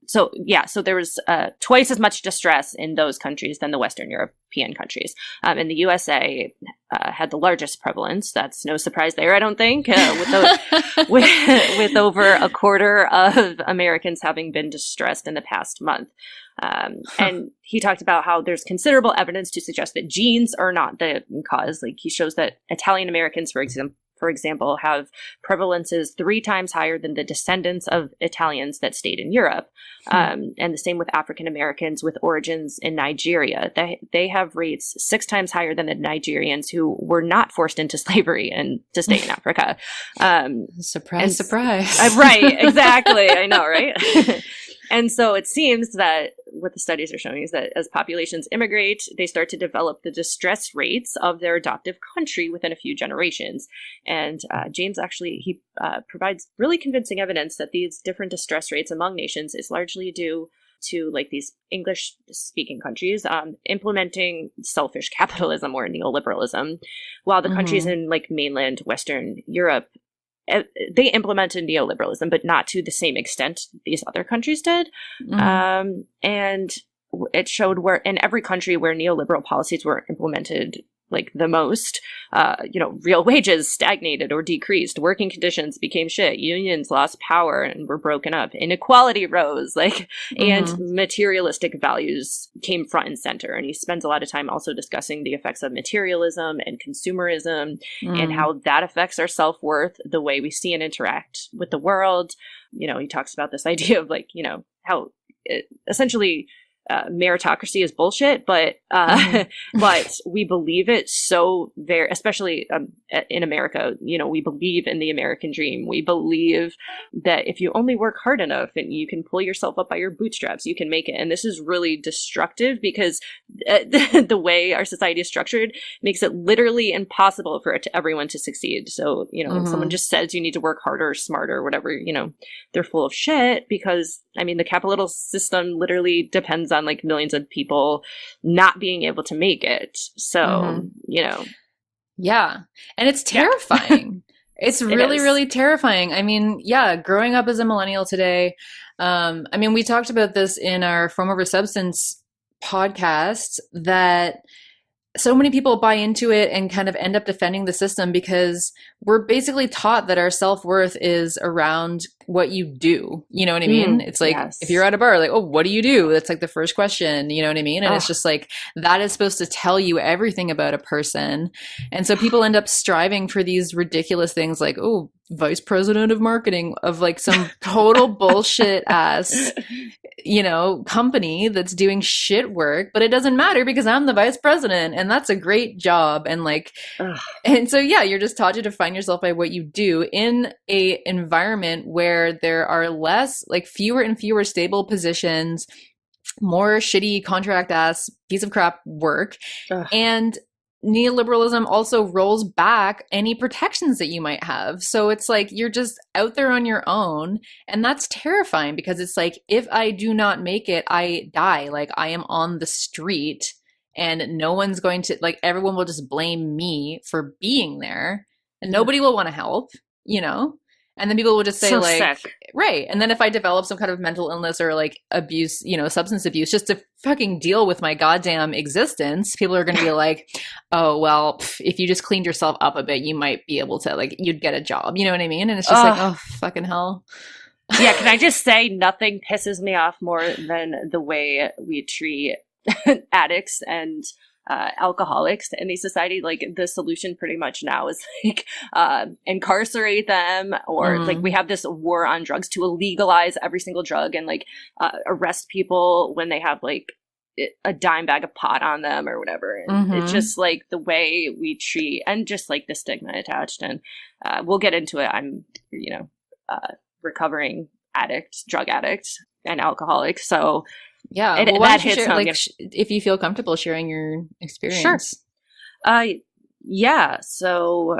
Speaker 3: So there was twice as much distress in those countries than the Western European countries. And the USA had the largest prevalence. That's no surprise there, I don't think, with over a quarter of Americans having been distressed in the past month. And he talked about how there's considerable evidence to suggest that genes are not the cause. Like, he shows that Italian Americans, for example, have prevalences 3 times higher than the descendants of Italians that stayed in Europe. And the same with African Americans with origins in Nigeria. They have rates 6 times higher than the Nigerians who were not forced into slavery and to stay in Africa.
Speaker 2: Surprise.
Speaker 3: Right, exactly. I know, right? And so it seems that what the studies are showing is that as populations immigrate, they start to develop the distress rates of their adoptive country within a few generations. And James actually, provides really convincing evidence that these different distress rates among nations is largely due to like these English-speaking countries implementing selfish capitalism or neoliberalism, while the countries in like mainland Western Europe, they implemented neoliberalism, but not to the same extent these other countries did. And it showed where in every country where neoliberal policies were implemented like the most, real wages stagnated or decreased, working conditions became shit, unions lost power and were broken up, inequality rose, and materialistic values came front and center. And he spends a lot of time also discussing the effects of materialism and consumerism and how that affects our self-worth, the way we see and interact with the world. He talks about this idea of how essentially meritocracy is bullshit, but but we believe it so very, especially in America. We believe in the American dream. We believe that if you only work hard enough and you can pull yourself up by your bootstraps, you can make it. And this is really destructive because the way our society is structured makes it literally impossible for everyone to succeed. So, when someone just says you need to work harder or smarter or whatever, they're full of shit, because the capitalist system literally depends on like millions of people not being able to make it. So,
Speaker 2: Yeah. And it's terrifying. It's really, really terrifying. Growing up as a millennial today, we talked about this in our Form Over Substance podcast, that so many people buy into it and kind of end up defending the system because we're basically taught that our self-worth is around what you do. You know what I mean? It's like, if you're at a bar, like, oh, what do you do? That's like the first question, you know what I mean? And it's just like, that is supposed to tell you everything about a person. And so people end up striving for these ridiculous things like, oh, vice president of marketing of like some total bullshit ass, company that's doing shit work, but it doesn't matter because I'm the vice president and that's a great job. And like, and so, you're just taught to define yourself by what you do in a environment where there are fewer and fewer stable positions, more shitty contract ass piece of crap work. And neoliberalism also rolls back any protections that you might have. So it's like you're just out there on your own, and that's terrifying because it's like, if I do not make it, I die. Like, I am on the street and no one's going to, like, everyone will just blame me for being there and nobody will want to help, And then people will just say so like, sick. Right. And then if I develop some kind of mental illness or like abuse, substance abuse, just to fucking deal with my goddamn existence, people are going to be like, oh, well, if you just cleaned yourself up a bit, you might be able to, like, you'd get a job. You know what I mean? And it's just like, oh, fucking hell.
Speaker 3: Yeah. Can I just say, nothing pisses me off more than the way we treat addicts and alcoholics in the society. Like, the solution pretty much now is like incarcerate them, or like we have this war on drugs to illegalize every single drug and like arrest people when they have like a dime bag of pot on them or whatever. And it's just like the way we treat, and just like the stigma attached. And we'll get into it. I'm recovering drug addict and alcoholic, so
Speaker 2: yeah, well, that hits home. Like, if you feel comfortable sharing your experience.
Speaker 3: Sure. So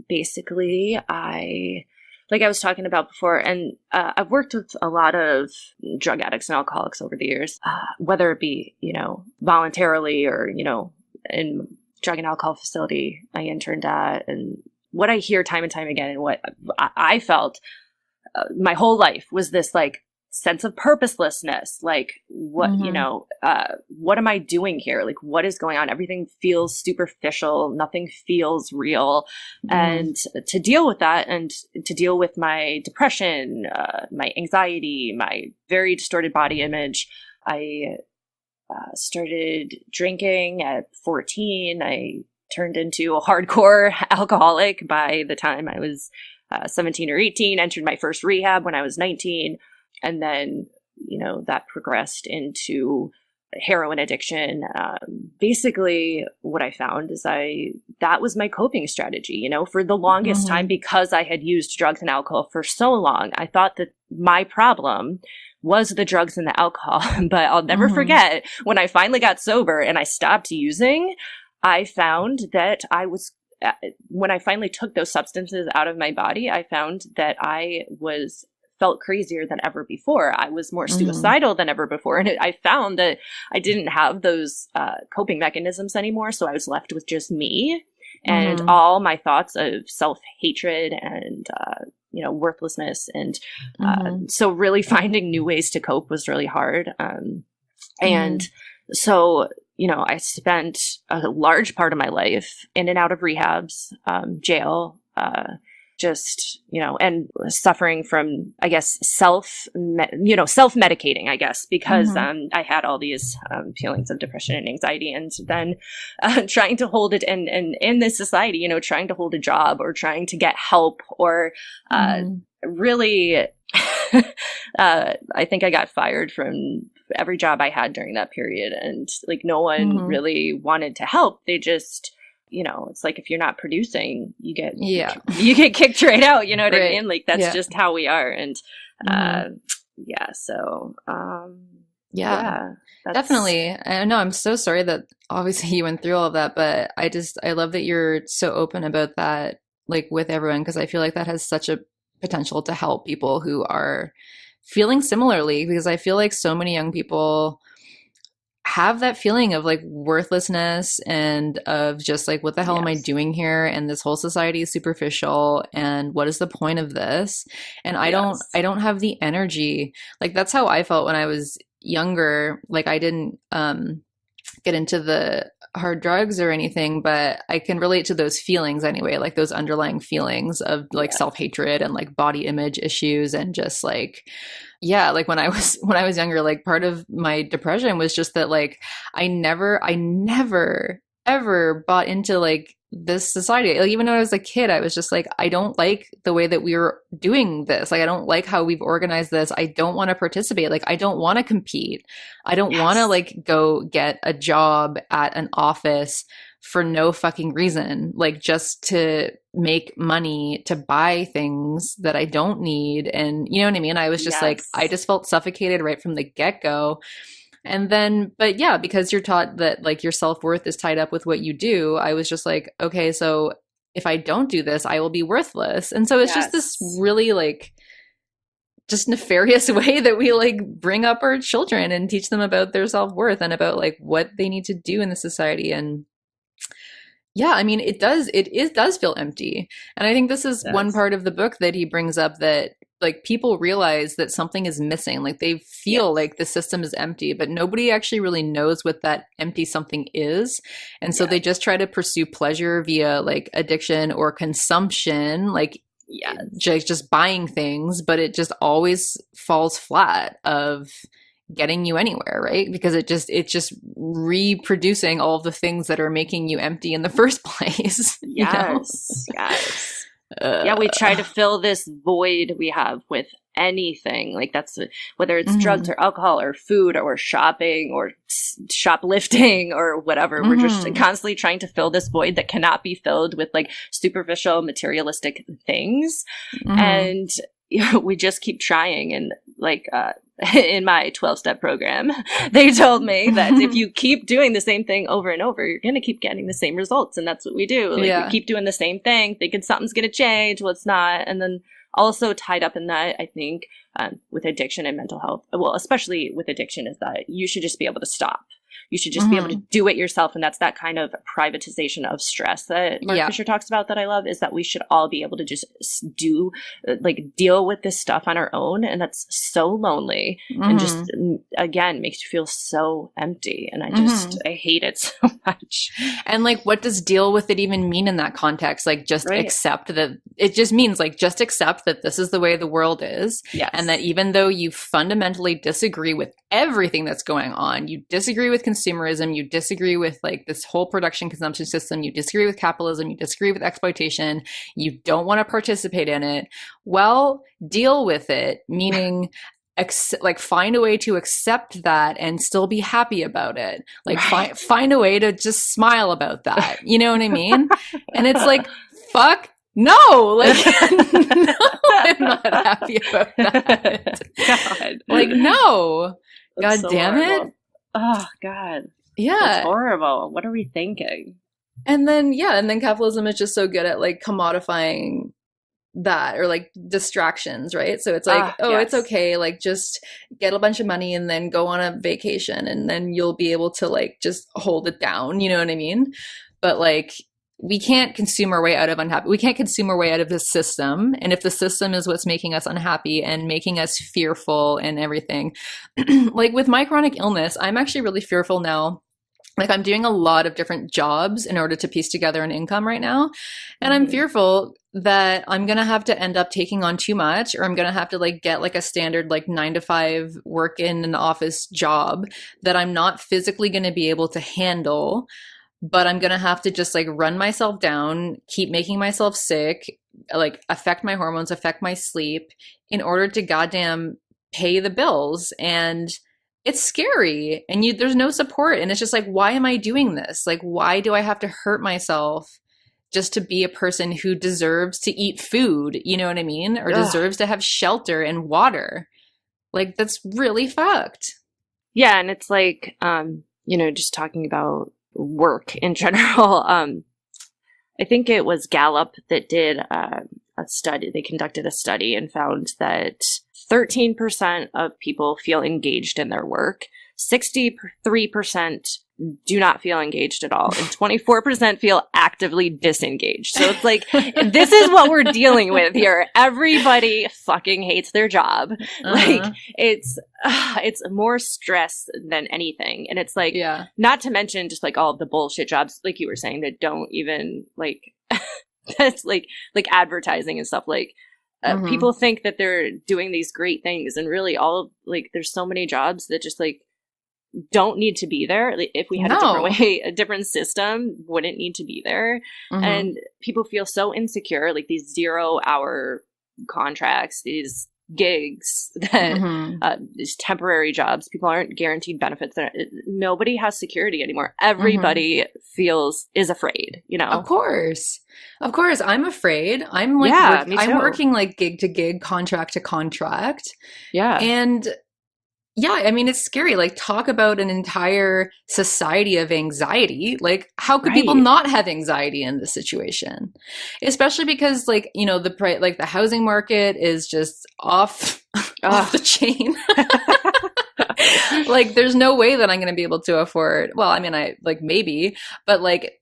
Speaker 3: basically, I was talking about before, and I've worked with a lot of drug addicts and alcoholics over the years, whether it be voluntarily or in drug and alcohol facility I interned at. And what I hear time and time again, and what I felt my whole life, was this like sense of purposelessness. Like, what what am I doing here? Like, what is going on? Everything feels superficial, nothing feels real. And to deal with that, and to deal with my depression, my anxiety, my very distorted body image, I started drinking at 14. I turned into a hardcore alcoholic by the time I was 17 or 18, entered my first rehab when I was 19. And then, that progressed into heroin addiction. Basically, what I found is that was my coping strategy, for the longest time, because I had used drugs and alcohol for so long. I thought that my problem was the drugs and the alcohol. But I'll never forget, when I finally got sober and I stopped using, I found that when I finally took those substances out of my body, I found that I felt crazier than ever before. I was more suicidal than ever before. And I found that I didn't have those coping mechanisms anymore. So I was left with just me and all my thoughts of self-hatred and, worthlessness. And so really finding new ways to cope was really hard. And so, I spent a large part of my life in and out of rehabs, jail, and suffering from, I guess, self-medicating, I guess, because I had all these feelings of depression and anxiety, and then trying to hold it in this society, trying to hold a job or trying to get help or really I think I got fired from every job I had during that period. And like no one really wanted to help. They just, it's like if you're not producing, you get kicked right out. You know what I mean? Like that's just how we are. And so
Speaker 2: definitely. I know, I'm so sorry that obviously you went through all of that, but I love that you're so open about that, like with everyone, because I feel like that has such a potential to help people who are feeling similarly, because I feel like so many young people have that feeling of like worthlessness and of just like, what the hell am I doing here? And this whole society is superficial. And what is the point of this? And I don't have the energy. Like that's how I felt when I was younger. Like I didn't get into the hard drugs or anything, but I can relate to those feelings anyway, like those underlying feelings of like self-hatred and like body image issues and just like, like when I was younger, like part of my depression was just that like I never ever bought into like this society. Like even when I was a kid, I was just like, I don't like the way that we're doing this. Like I don't like how we've organized this. I don't want to participate. Like I don't want to compete. I don't want to like go get a job at an office for no fucking reason, like just to make money to buy things that I don't need. And you know what I mean? I was just like, I just felt suffocated right from the get-go. And then, but yeah, because you're taught that like your self-worth is tied up with what you do, I was just like, okay, so if I don't do this, I will be worthless. And so it's just this really like just nefarious way that we like bring up our children and teach them about their self-worth and about like what they need to do in the society. And yeah, I mean, it does feel empty. And I think this is one part of the book that he brings up, that like people realize that something is missing. Like they feel like the system is empty, but nobody actually really knows what that empty something is. And so they just try to pursue pleasure via like addiction or consumption, like just buying things, but it just always falls flat of getting you anywhere, right? Because it's just reproducing all of the things that are making you empty in the first place.
Speaker 3: Yes. We try to fill this void we have with anything. Like that's whether it's drugs or alcohol or food or shopping or shoplifting or whatever. We're just constantly trying to fill this void that cannot be filled with like superficial materialistic things. And we just keep trying. And like in my 12-step program, they told me that if you keep doing the same thing over and over, you're going to keep getting the same results. And that's what we do. Like we keep doing the same thing, thinking something's going to change. Well, it's not. And then also tied up in that, I think, with addiction and mental health, well, especially with addiction, is that you should just be able to stop. You should just be able to do it yourself. And that's that kind of privatization of stress that Mark Fisher talks about that I love, is that we should all be able to just deal with this stuff on our own. And that's so lonely and just, again, makes you feel so empty. And I hate it so much.
Speaker 2: And like, what does deal with it even mean in that context? Like just accept that it just means like, just accept that this is the way the world is. Yes. And that even though you fundamentally disagree with everything that's going on, you disagree with consumerism, you disagree with like this whole production consumption system, you disagree with capitalism, you disagree with exploitation, you don't want to participate in it, well, deal with it, meaning find a way to accept that and still be happy about it. Like find a way to just smile about that. You know what I mean? And it's like, fuck no, like, no, I'm not happy about that. God. Like, no.
Speaker 3: That's
Speaker 2: God damn
Speaker 3: horrible.
Speaker 2: it.
Speaker 3: Oh, God.
Speaker 2: Yeah.
Speaker 3: That's horrible. What are we thinking?
Speaker 2: And then capitalism is just so good at like commodifying that, or like distractions, right? So it's like, it's okay, like just get a bunch of money and then go on a vacation and then you'll be able to like just hold it down, you know what I mean? But like, we can't consume our way out of unhappy. We can't consume our way out of this system. And if the system is what's making us unhappy and making us fearful and everything, like with my chronic illness, I'm actually really fearful now. Like I'm doing a lot of different jobs in order to piece together an income right now. And I'm fearful that I'm going to have to end up taking on too much, or I'm going to have to like get like a standard like 9-to-5 work in an office job that I'm not physically going to be able to handle. But I'm going to have to just like run myself down, keep making myself sick, like affect my hormones, affect my sleep in order to goddamn pay the bills. And it's scary, and there's no support, and it's just like, why am I doing this? Like, why do I have to hurt myself just to be a person who deserves to eat food, you know what I mean? Or deserves to have shelter and water. Like, that's really fucked.
Speaker 3: Yeah, and it's like, just talking about work in general, I think it was Gallup that did a study. They conducted a study and found that 13% of people feel engaged in their work, 63% do not feel engaged at all, and 24% feel actively disengaged. So it's like, this is what we're dealing with here. Everybody fucking hates their job. Like, it's more stress than anything. And it's like, not to mention just like all of the bullshit jobs, like you were saying, that don't even like, that's like advertising and stuff. Like, people think that they're doing these great things, and really there's so many jobs that just like don't need to be there. If we had a different way, a different system wouldn't need to be there. And people feel so insecure, like these 0-hour contracts, these gigs, that these temporary jobs, people aren't guaranteed benefits. Nobody has security anymore. Everybody is afraid, you know?
Speaker 2: Of course I'm afraid. I'm like, I'm working like gig to gig, contract to contract. And yeah, I mean, it's scary. Like, talk about an entire society of anxiety. Like, how could people not have anxiety in this situation? Especially because, like, you know, the housing market is just off the chain. Like, there's no way that I'm going to be able to afford. Well, I mean, maybe, but like,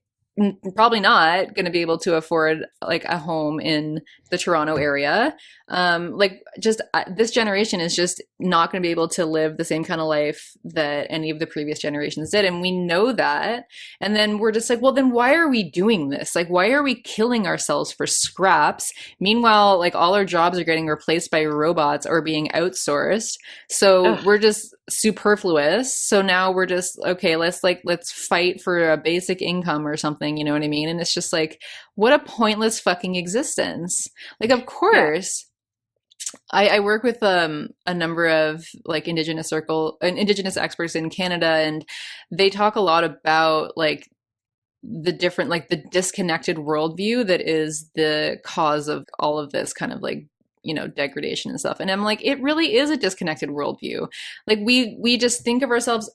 Speaker 2: probably not going to be able to afford like a home in the Toronto area. This generation is just not going to be able to live the same kind of life that any of the previous generations did. And we know that. And then we're just like, well, then why are we doing this? Like, why are we killing ourselves for scraps? Meanwhile, like, all our jobs are getting replaced by robots or being outsourced. So we're just superfluous. So now we're just, okay, let's fight for a basic income or something. You know what I mean? And it's just like, what a pointless fucking existence. Like, of course, I work with a number of like Indigenous experts in Canada, and they talk a lot about like the different, like the disconnected worldview that is the cause of all of this kind of like, you know, degradation and stuff. And I'm like, it really is a disconnected worldview. Like, we just think of ourselves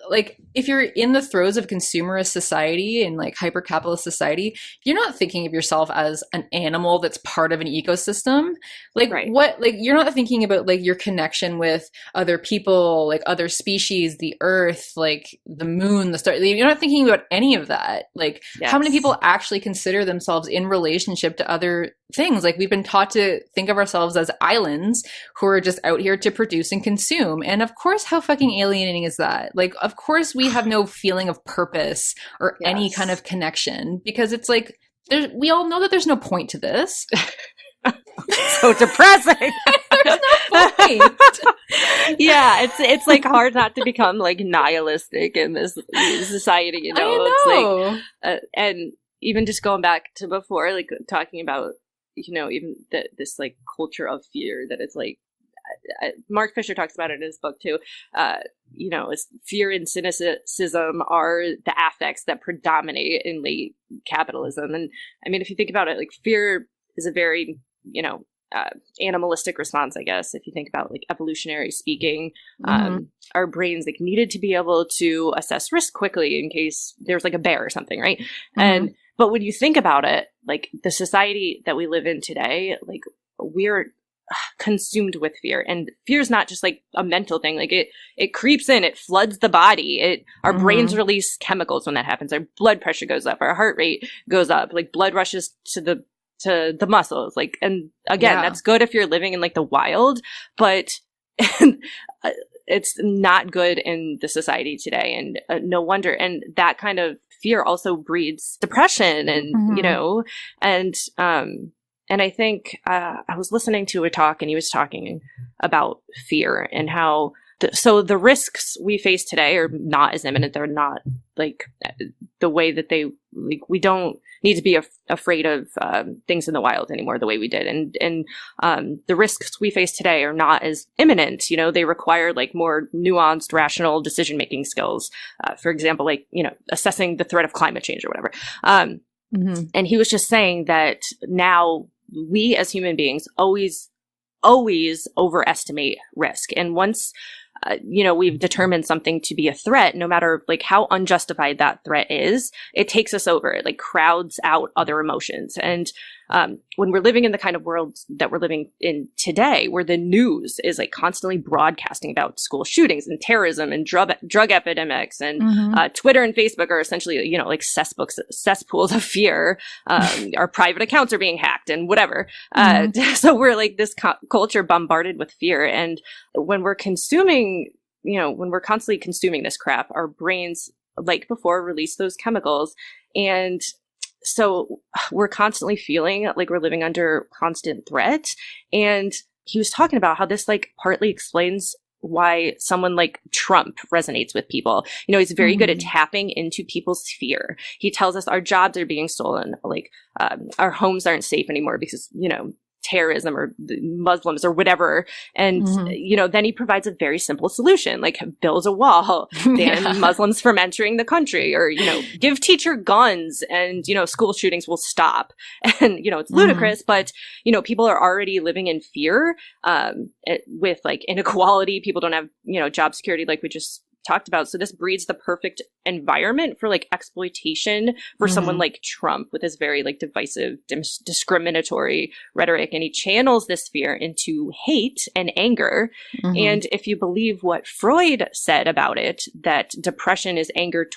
Speaker 2: like, if you're in the throes of consumerist society and like hyper-capitalist society, you're not thinking of yourself as an animal that's part of an ecosystem. Like, what, like, you're not thinking about like your connection with other people, like other species, the earth, like the moon, the stars. You're not thinking about any of that. Like, how many people actually consider themselves in relationship to other things? Like, we've been taught to think of ourselves as islands who are just out here to produce and consume. And of course, how fucking alienating is that? Like, of course we have no feeling of purpose or any kind of connection, because it's like, we all know that there's no point to this.
Speaker 3: So depressing.
Speaker 2: There's no point.
Speaker 3: Yeah, it's like hard not to become like nihilistic in this society, you know? It's like, and even just going back to before, like talking about, you know, even this like culture of fear, that it's like, Mark Fisher talks about it in his book too. You know, it's fear and cynicism are the affects that predominate in late capitalism. And I mean, if you think about it, like, fear is a very, you know, animalistic response, I guess. If you think about like evolutionary speaking, our brains like needed to be able to assess risk quickly in case there's like a bear or something, right? But when you think about it, like the society that we live in today, like we're consumed with fear, and fear is not just like a mental thing. Like it creeps in, it floods the body. Our brains release chemicals when that happens. Our blood pressure goes up, our heart rate goes up, like blood rushes to the muscles. Like, and again, that's good if you're living in like the wild, but it's not good in the society today. And no wonder. And that kind of fear also breeds depression, and you know, and I think I was listening to a talk, and he was talking about fear and how the risks we face today are not as imminent. They're not like the way that they like we don't need to be afraid of things in the wild anymore the way we did. And the risks we face today are not as imminent. You know, they require like more nuanced, rational decision-making skills. For example, like, you know, assessing the threat of climate change or whatever. And he was just saying that now we as human beings always overestimate risk. And once you know, we've determined something to be a threat, no matter like how unjustified that threat is, it takes us over. It like crowds out other emotions. And when we're living in the kind of world that we're living in today, where the news is like constantly broadcasting about school shootings and terrorism and drug epidemics, and Twitter and Facebook are essentially, you know, like cesspools of fear. Our private accounts are being hacked and whatever. So we're like this culture bombarded with fear. And when we're consuming, you know, when we're constantly consuming this crap, our brains, like before, release those chemicals. And so we're constantly feeling like we're living under constant threat. And he was talking about how this like partly explains why someone like Trump resonates with people. You know, he's very good at tapping into people's fear. He tells us our jobs are being stolen, like our homes aren't safe anymore because, you know, terrorism or Muslims or whatever. And, you know, then he provides a very simple solution, like build a wall, ban Muslims from entering the country, or, you know, give teacher guns and, you know, school shootings will stop. And, you know, it's ludicrous, but, you know, people are already living in fear with like inequality. People don't have, you know, job security like we just talked about. So this breeds the perfect environment for like exploitation for someone like Trump with his very like divisive, discriminatory rhetoric. And he channels this fear into hate and anger. And if you believe what Freud said about it, that depression is anger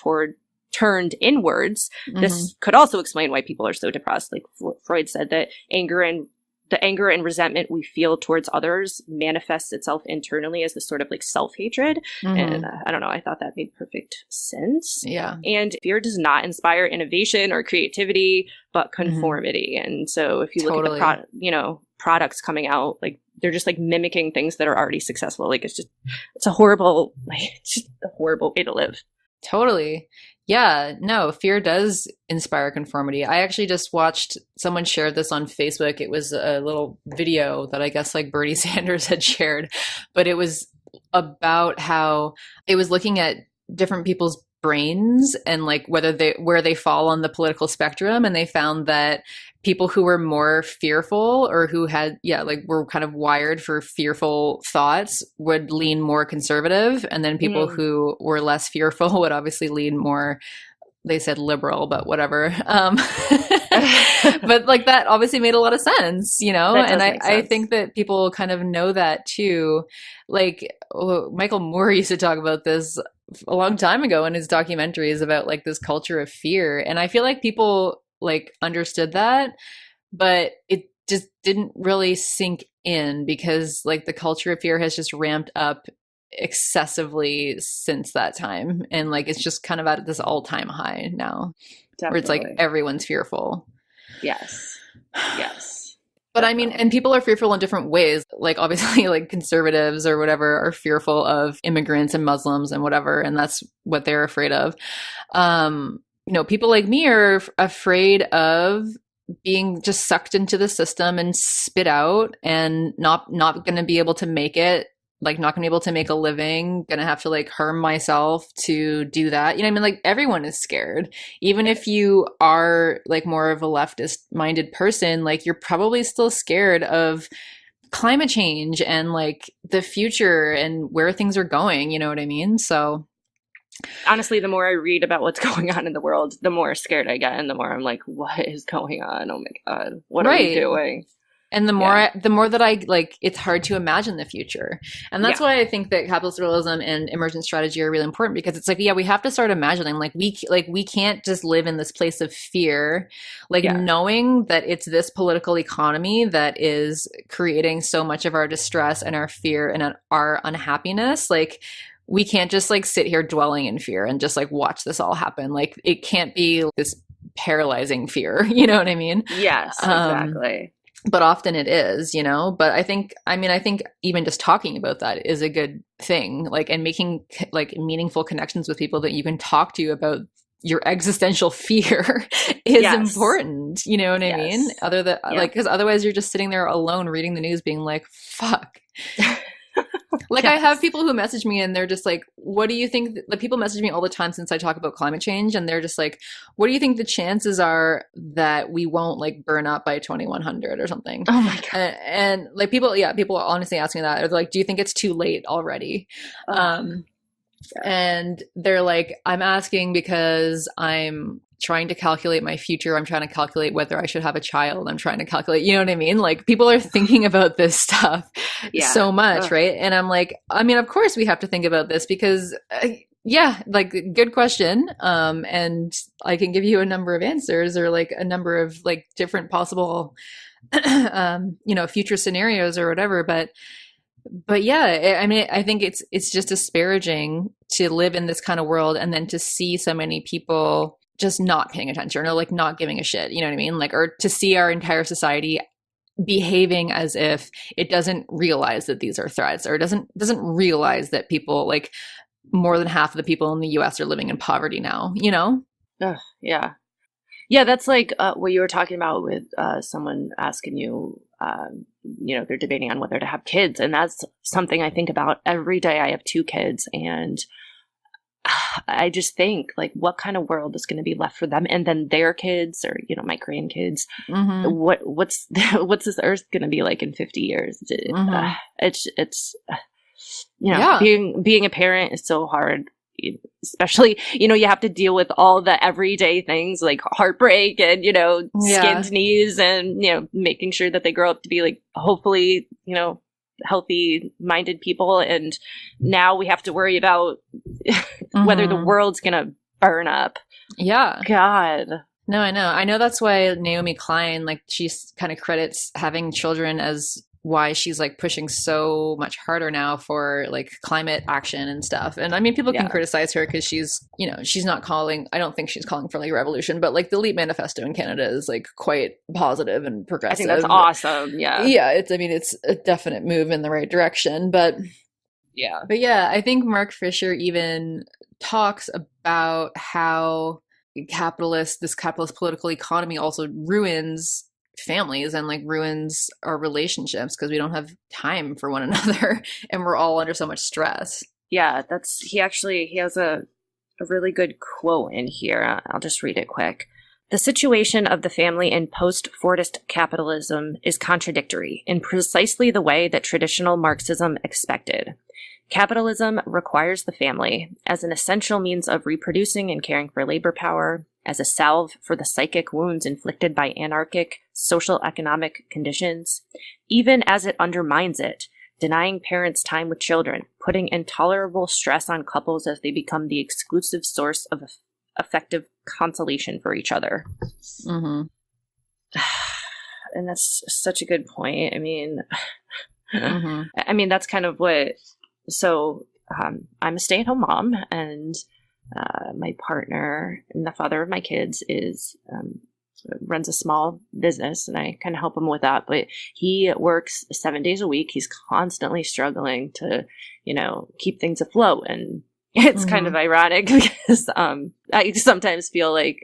Speaker 3: turned inwards, this could also explain why people are so depressed. Like Freud said that the anger and resentment we feel towards others manifests itself internally as this sort of like self-hatred. And I don't know, I thought that made perfect sense.
Speaker 2: Yeah.
Speaker 3: And fear does not inspire innovation or creativity, but conformity. And so if you look at the products coming out, like they're just like mimicking things that are already successful. Like it's a horrible way to live.
Speaker 2: Totally. Yeah, no, fear does inspire conformity. I actually just watched someone shared this on Facebook. It was a little video that I guess like Bernie Sanders had shared, but it was about how it was looking at different people's brains and like where they fall on the political spectrum. And they found that people who were more fearful or who had, were kind of wired for fearful thoughts would lean more conservative. And then people who were less fearful would obviously lean more, they said liberal, but whatever. But like that obviously made a lot of sense, you know? And I think that people kind of know that too. Like Michael Moore used to talk about this a long time ago in his documentaries about like this culture of fear. And I feel like people like understood that, but it just didn't really sink in because like the culture of fear has just ramped up excessively since that time. And like, it's just kind of at this all-time high now. Definitely. Where it's like everyone's fearful.
Speaker 3: Yes.
Speaker 2: But I mean, and people are fearful in different ways. Like obviously like conservatives or whatever are fearful of immigrants and Muslims and whatever. And that's what they're afraid of. You know, people like me are afraid of being just sucked into the system and spit out and not going to be able to make it, like not going to be able to make a living, going to have to like harm myself to do that. You know what I mean? Like everyone is scared. Even if you are like more of a leftist minded person, like you're probably still scared of climate change and like the future and where things are going. You know what I mean? So
Speaker 3: honestly, the more I read about what's going on in the world, the more scared I get, and the more I'm like, what is going on? Oh my God, what are we doing?
Speaker 2: And the more that I like, it's hard to imagine the future. And that's why I think that capitalist realism and emergent strategy are really important, because it's like, we have to start imagining, like we can't just live in this place of fear, like knowing that it's this political economy that is creating so much of our distress and our fear and our unhappiness. Like we can't just like sit here dwelling in fear and just like watch this all happen. Like it can't be this paralyzing fear. You know what I mean?
Speaker 3: Yes, exactly.
Speaker 2: But often it is, you know, but I think even just talking about that is a good thing, like, and making like meaningful connections with people that you can talk to about your existential fear is
Speaker 3: Yes.
Speaker 2: important. You know what I mean?
Speaker 3: Yes.
Speaker 2: Other than
Speaker 3: Yeah.
Speaker 2: like, because otherwise you're just sitting there alone reading the news, being like, "Fuck." Like I
Speaker 3: Yes.
Speaker 2: have people who message me and they're just like, "What do you think?" Like people message me all the time since I talk about climate change, and they're just like, "What do you think the chances are that we won't like burn up by 2100 or something?"
Speaker 3: Oh my God.
Speaker 2: And like people are honestly asking that. Or they're like, "Do you think it's too late already?"
Speaker 3: Yeah.
Speaker 2: And they're like, "I'm asking because I'm trying to calculate my future. I'm trying to calculate whether I should have a child. I'm trying to calculate," you know what I mean? Like people are thinking about this stuff
Speaker 3: Yeah.
Speaker 2: so much,
Speaker 3: Ugh.
Speaker 2: right? And I'm like, I mean, of course we have to think about this because yeah, like good question. And I can give you a number of answers or like a number of like different possible you know, future scenarios or whatever, but yeah, I mean, I think it's just disparaging to live in this kind of world and then to see so many people just not paying attention or like not giving a shit, you know what I mean? Like, or to see our entire society behaving as if it doesn't realize that these are threats or doesn't realize that people like more than half of the people in the US are living in poverty now, you know?
Speaker 3: Ugh, yeah. Yeah, that's like what you were talking about with someone asking you, you know, they're debating on whether to have kids. And that's something I think about every day. I have 2 kids, and I just think, like, what kind of world is going to be left for them? And then their kids, or, you know, my grandkids.
Speaker 2: Mm-hmm.
Speaker 3: What's this earth going to be like in 50 years?
Speaker 2: Mm-hmm.
Speaker 3: It's you know,
Speaker 2: Yeah.
Speaker 3: being a parent is so hard. Especially, you know, you have to deal with all the everyday things like heartbreak and, you know,
Speaker 2: Yeah.
Speaker 3: skinned knees and, you know, making sure that they grow up to be like, hopefully, you know, healthy minded people. And now we have to worry about whether the
Speaker 2: Mhm.
Speaker 3: world's going to burn up.
Speaker 2: Yeah.
Speaker 3: God.
Speaker 2: No, I know. I know that's why Naomi Klein, like, she's kind of credits having children as why she's like pushing so much harder now for like climate action and stuff. And I mean, people can
Speaker 3: Yeah.
Speaker 2: criticize her because she's, you know, she's not calling, I don't think she's calling for like revolution, but like the Leap Manifesto in Canada is like quite positive and progressive.
Speaker 3: I think that's awesome. Yeah.
Speaker 2: Yeah. It's, I mean, it's a definite move in the right direction, but
Speaker 3: Yeah.
Speaker 2: I think Mark Fisher even talks about how this capitalist political economy also ruins families and like ruins our relationships because we don't have time for one another and we're all under so much stress.
Speaker 3: Yeah, he has a really good quote in here. I'll just read it quick. The situation of the family in post-Fordist capitalism is contradictory in precisely the way that traditional Marxism expected. Capitalism requires the family as an essential means of reproducing and caring for labor power, as a salve for the psychic wounds inflicted by anarchic social economic conditions, even as it undermines it, denying parents time with children, putting intolerable stress on couples as they become the exclusive source of effective consolation for each other.
Speaker 2: Mm-hmm.
Speaker 3: And that's such a good point. I mean,
Speaker 2: Mm-hmm.
Speaker 3: I mean, that's kind of what, so I'm a stay-at-home mom, and my partner and the father of my kids runs a small business, and I kind of help him with that. But he works 7 days a week. He's constantly struggling to, you know, keep things afloat. And it's kind of ironic because I sometimes feel like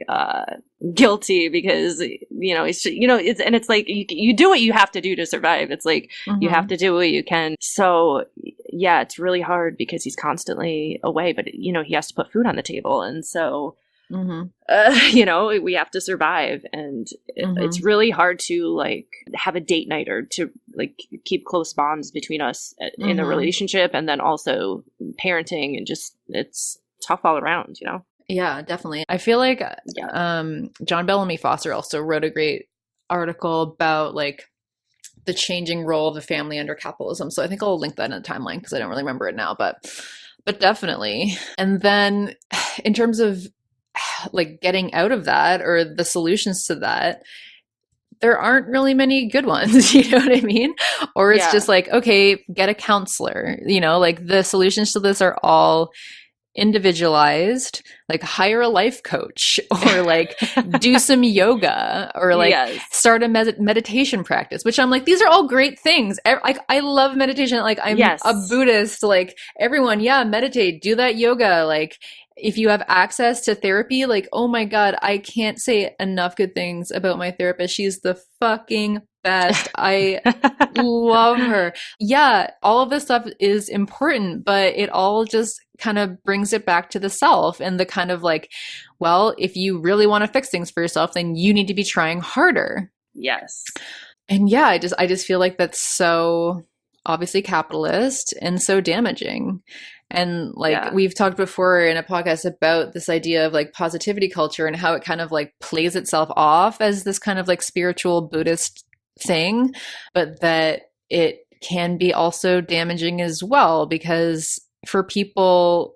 Speaker 3: guilty because, you know, it's like you do what you have to do to survive. It's like you have to do what you can. So yeah, it's really hard because he's constantly away, but you know, he has to put food on the table. And so, you know, we have to survive, and it's really hard to like have a date night or to like keep close bonds between us in a relationship, and then also parenting, and just it's tough all around, you know.
Speaker 2: Yeah, definitely. I feel like John Bellamy Foster also wrote a great article about like the changing role of the family under capitalism. So I think I'll link that in the timeline because I don't really remember it now, but definitely. And then in terms of like getting out of that or the solutions to that, there aren't really many good ones, you know what I mean? Or it's just like, okay, get a counselor, you know, like the solutions to this are all individualized, like hire a life coach or like do some yoga or like start a meditation practice, which I'm like, these are all great things. Like I love meditation. Like I'm a Buddhist, like everyone, meditate, do that yoga, like, if you have access to therapy, like, oh my God, I can't say enough good things about my therapist. She's the fucking best. I love her. Yeah, all of this stuff is important, but it all just kind of brings it back to the self and the kind of like, well, if you really want to fix things for yourself, then you need to be trying harder.
Speaker 3: Yes.
Speaker 2: And yeah, I just feel like that's so obviously capitalist and so damaging. And like we've talked before in a podcast about this idea of like positivity culture and how it kind of like plays itself off as this kind of like spiritual Buddhist thing, but that it can be also damaging as well, because for people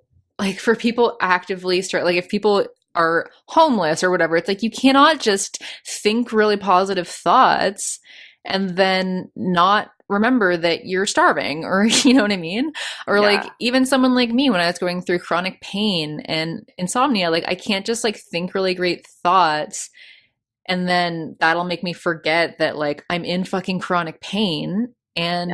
Speaker 2: actively start, like if people are homeless or whatever, it's like you cannot just think really positive thoughts and then not remember that you're starving, or you know what I mean? Or like even someone like me, when I was going through chronic pain and insomnia, like I can't just like think really great thoughts and then that'll make me forget that like I'm in fucking chronic pain and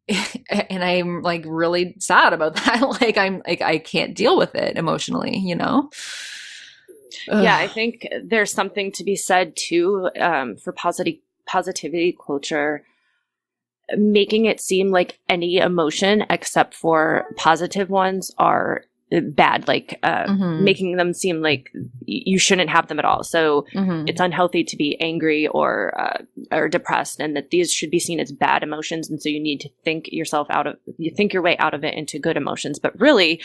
Speaker 2: and I'm like really sad about that. Like I'm like I can't deal with it emotionally, you know?
Speaker 3: Yeah, I think there's something to be said too for positivity culture, making it seem like any emotion except for positive ones are bad, like making them seem like you shouldn't have them at all. So it's unhealthy to be angry or depressed, and that these should be seen as bad emotions. And so you need to think your way out of it into good emotions. But really,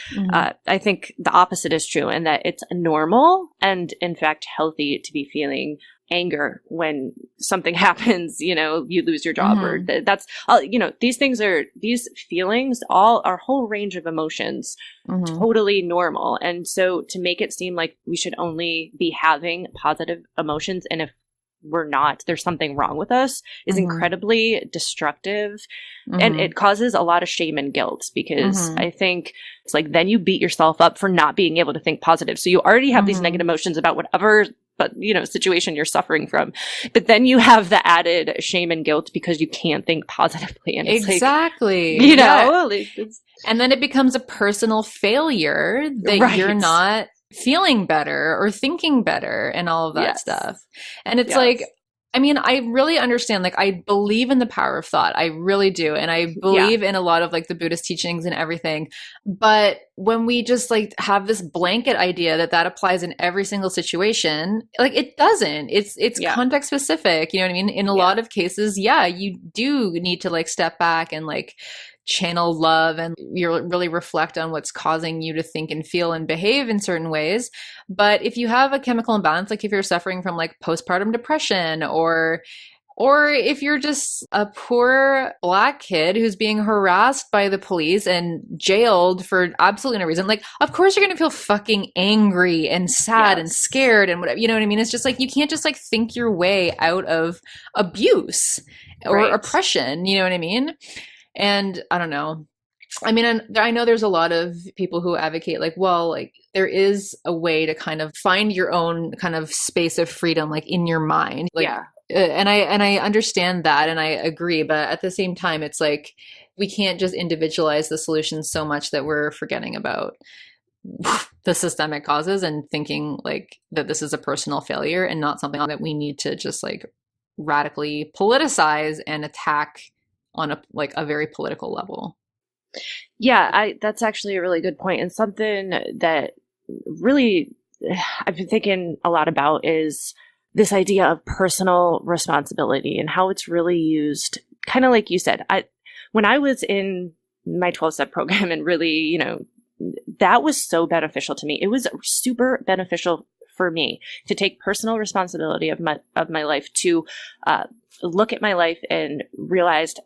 Speaker 3: I think the opposite is true, and that it's normal and in fact healthy to be feeling anger when something happens, you know, you lose your job or that's, you know, these feelings, our whole range of emotions, totally normal. And so to make it seem like we should only be having positive emotions, and if we're not, there's something wrong with us, is incredibly destructive. And it causes a lot of shame and guilt, because I think it's like then you beat yourself up for not being able to think positive. So you already have these negative emotions about whatever situation you're suffering from, but then you have the added shame and guilt because you can't think positively. And it's
Speaker 2: exactly,
Speaker 3: like, you know,
Speaker 2: and then it becomes a personal failure that you're not feeling better or thinking better and all of that stuff. And it's like, I mean, I really understand, like, I believe in the power of thought. I really do. And I believe in a lot of like the Buddhist teachings and everything. But when we just like have this blanket idea that applies in every single situation, like it doesn't. It's context specific. You know what I mean? In a lot of cases, you do need to like step back and like channel love and you really reflect on what's causing you to think and feel and behave in certain ways. But if you have a chemical imbalance, like if you're suffering from like postpartum depression, or if you're just a poor Black kid who's being harassed by the police and jailed for absolutely no reason, like, of course you're going to feel fucking angry and sad and scared and whatever, you know what I mean? It's just like, you can't just like think your way out of abuse or oppression, you know what I mean? And I don't know. I mean, I know there's a lot of people who advocate like, well, like there is a way to kind of find your own kind of space of freedom, like in your mind. Like, and I understand that and I agree. But at the same time, it's like, we can't just individualize the solutions so much that we're forgetting about the systemic causes and thinking like that this is a personal failure and not something that we need to just like radically politicize and attack on a very political level.
Speaker 3: Yeah, that's actually a really good point. And something that really I've been thinking a lot about is this idea of personal responsibility and how it's really used, kind of like you said. When I was in my 12-step program, and really, you know, that was so beneficial to me. It was super beneficial for me to take personal responsibility of my life, to look at my life and realized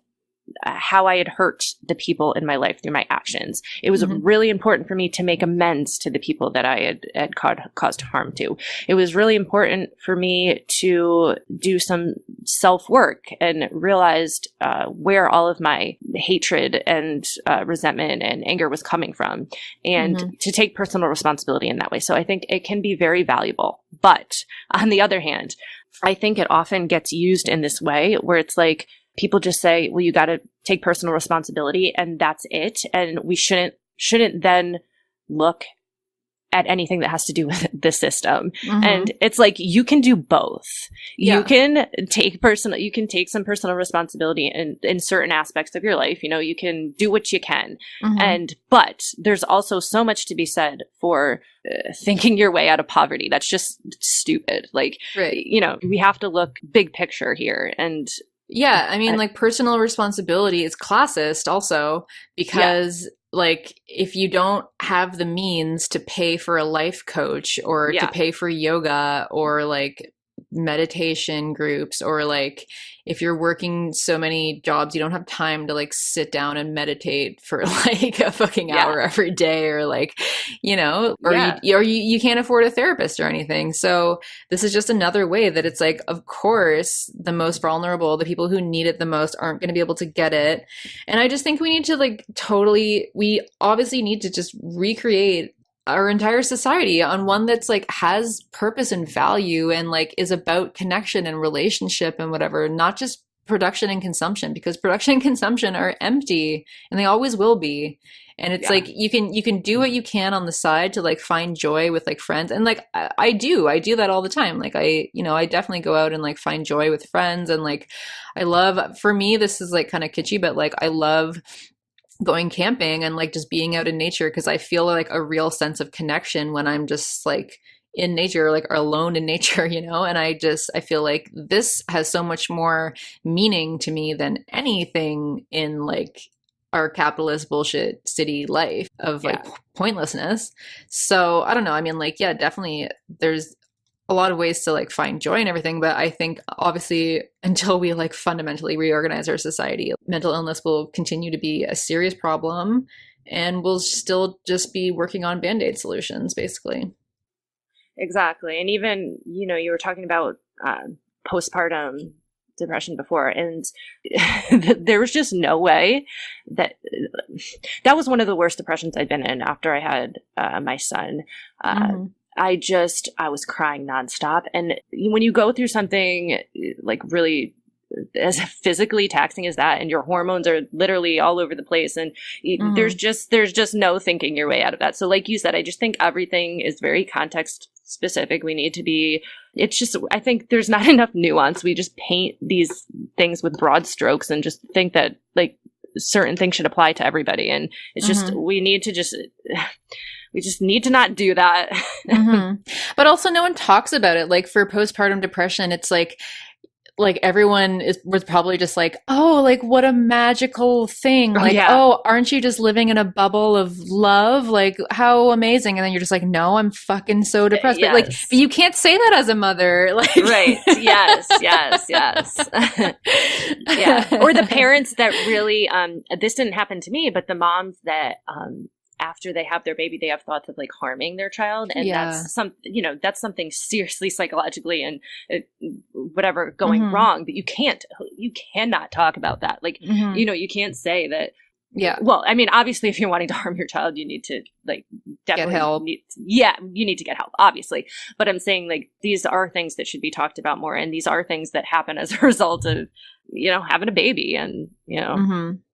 Speaker 3: how I had hurt the people in my life through my actions. It was really important for me to make amends to the people that I had caused harm to. It was really important for me to do some self-work and realized where all of my hatred and resentment and anger was coming from, and to take personal responsibility in that way. So I think it can be very valuable. But on the other hand, I think it often gets used in this way where it's like, people just say, well, you got to take personal responsibility and that's it. And we shouldn't then look at anything that has to do with the system. And it's like, you can do both. You can take some personal responsibility in certain aspects of your life. You can do what you can. But there's also so much to be said for thinking your way out of poverty. That's just stupid. Like, we have to look big picture here. And
Speaker 2: yeah, I mean, like, personal responsibility is classist also, because like, if you don't have the means to pay for a life coach or to pay for yoga or like meditation groups, or like if you're working so many jobs you don't have time to like sit down and meditate for like a fucking hour every day, or like, you can't afford a therapist or anything. So this is just another way that it's like, of course the most vulnerable, the people who need it the most, aren't going to be able to get it. And I just think we need to we obviously need to just recreate our entire society on one that's like has purpose and value and like is about connection and relationship and whatever, not just production and consumption, because production and consumption are empty and they always will be. And it's like, you can do what you can on the side to like find joy with like friends. And like, I do that all the time. Like I definitely go out and like find joy with friends. And like, for me, this is like kind of kitschy, but like, I love going camping and like just being out in nature, because I feel like a real sense of connection when I'm just like in nature, like, or alone in nature, and I feel like this has so much more meaning to me than anything in like our capitalist bullshit city life of like pointlessness. So I don't know, I mean, like, yeah, definitely there's a lot of ways to like find joy and everything, but I think obviously until we like fundamentally reorganize our society, mental illness will continue to be a serious problem, and we'll still just be working on band-aid solutions basically.
Speaker 3: Exactly. And even, you were talking about postpartum depression before, and there was just no way that was one of the worst depressions I'd been in after I had my son. I was crying nonstop. And when you go through something like really as physically taxing as that, and your hormones are literally all over the place, and there's just no thinking your way out of that. So like you said, I just think everything is very context specific. We need to be, I think there's not enough nuance. We just paint these things with broad strokes and just think that like certain things should apply to everybody. And it's just, we just need to not do that.
Speaker 2: But also no one talks about it. Like for postpartum depression, it's like everyone was probably just like, oh, like what a magical thing. Like, oh, aren't you just living in a bubble of love? Like how amazing. And then you're just like, no, I'm fucking so depressed. But like, but you can't say that as a mother. Like,
Speaker 3: right. Yes. Yeah. Or the parents that really, this didn't happen to me, but the moms that, after they have their baby, they have thoughts of like harming their child. And that's that's something seriously psychologically and whatever going wrong, but you cannot talk about that. Like, you can't say that. Yeah. Well, I mean, obviously if you're wanting to harm your child, you need to like definitely get help. You need to get help, obviously. But I'm saying like, these are things that should be talked about more. And these are things that happen as a result of, having a baby and,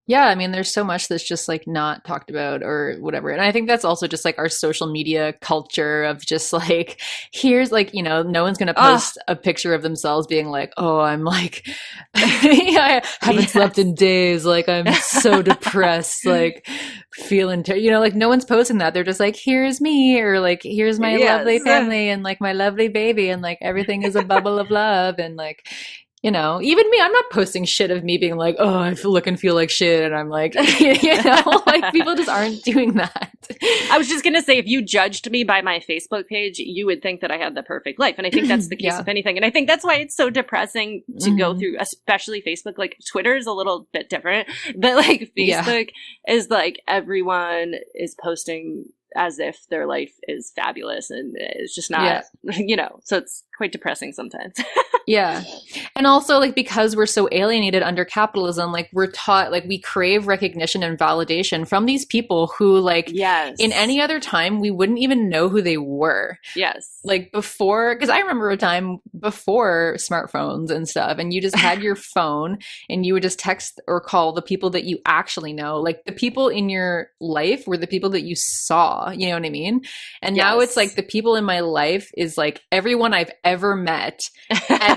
Speaker 2: Yeah, I mean, there's so much that's just like not talked about or whatever. And I think that's also just like our social media culture of just like, here's like, no one's going to post a picture of themselves being like, oh, I'm like, I haven't slept in days. Like, I'm so depressed, like feeling, like no one's posting that. They're just like, here's me, or like, here's my lovely family and like my lovely baby. And like, everything is a bubble of love. And like, even me, I'm not posting shit of me being like, oh, I look and feel like shit. And I'm like, like people just aren't doing that.
Speaker 3: I was just going to say, if you judged me by my Facebook page, you would think that I had the perfect life. And I think that's the case with anything. And I think that's why it's so depressing to go through, especially Facebook. Like Twitter is a little bit different, but like Facebook is like everyone is posting as if their life is fabulous, and it's just not. so it's quite depressing sometimes.
Speaker 2: Yeah. And also, like, because we're so alienated under capitalism, like, we're taught, like, we crave recognition and validation from these people who, like,
Speaker 3: Yes.
Speaker 2: in any other time, we wouldn't even know who they were.
Speaker 3: Yes.
Speaker 2: Like, before, because I remember a time before smartphones and stuff, and you just had your phone and you would just text or call the people that you actually know. Like, the people in your life were the people that you saw, you know what I mean? And now it's like the people in my life is like everyone I've ever met.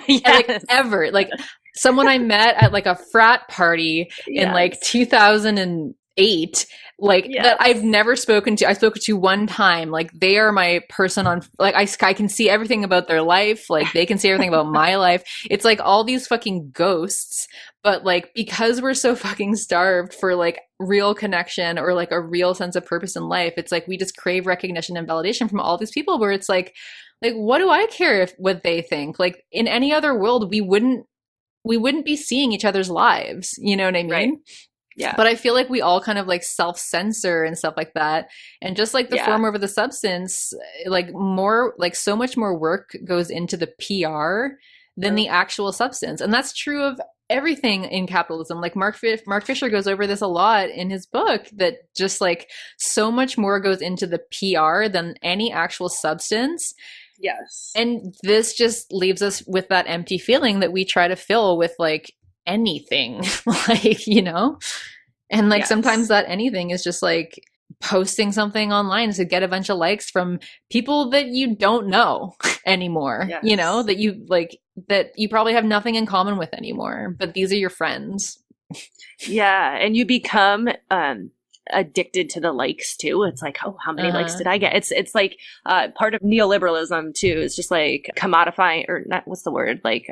Speaker 3: Yes.
Speaker 2: Like ever, like someone I met at like a frat party in like 2008, like that I've never spoken to. I spoke to one time. Like, they are my person on, like, I can see everything about their life. Like, they can see everything about my life. It's like all these fucking ghosts. But like, because we're so fucking starved for like real connection or like a real sense of purpose in life, it's like we just crave recognition and validation from all these people, where it's like, what do I care what they think? Like, in any other world, we wouldn't be seeing each other's lives. You know what I mean?
Speaker 3: Right. Yeah.
Speaker 2: But I feel like we all kind of like self-censor and stuff like that. And just like the form over the substance, like more, like so much more work goes into the PR than the actual substance. And that's true of everything in capitalism. Like Mark Fisher goes over this a lot in his book, that just like so much more goes into the PR than any actual substance.
Speaker 3: Yes.
Speaker 2: And this just leaves us with that empty feeling that we try to fill with like anything, like, and like sometimes that anything is just like posting something online to get a bunch of likes from people that you don't know anymore, that you probably have nothing in common with anymore, but these are your friends.
Speaker 3: Yeah. And you become, addicted to the likes too. It's like, oh, how many likes did I get? It's like part of neoliberalism too. It's just like commodifying, or not, what's the word? Like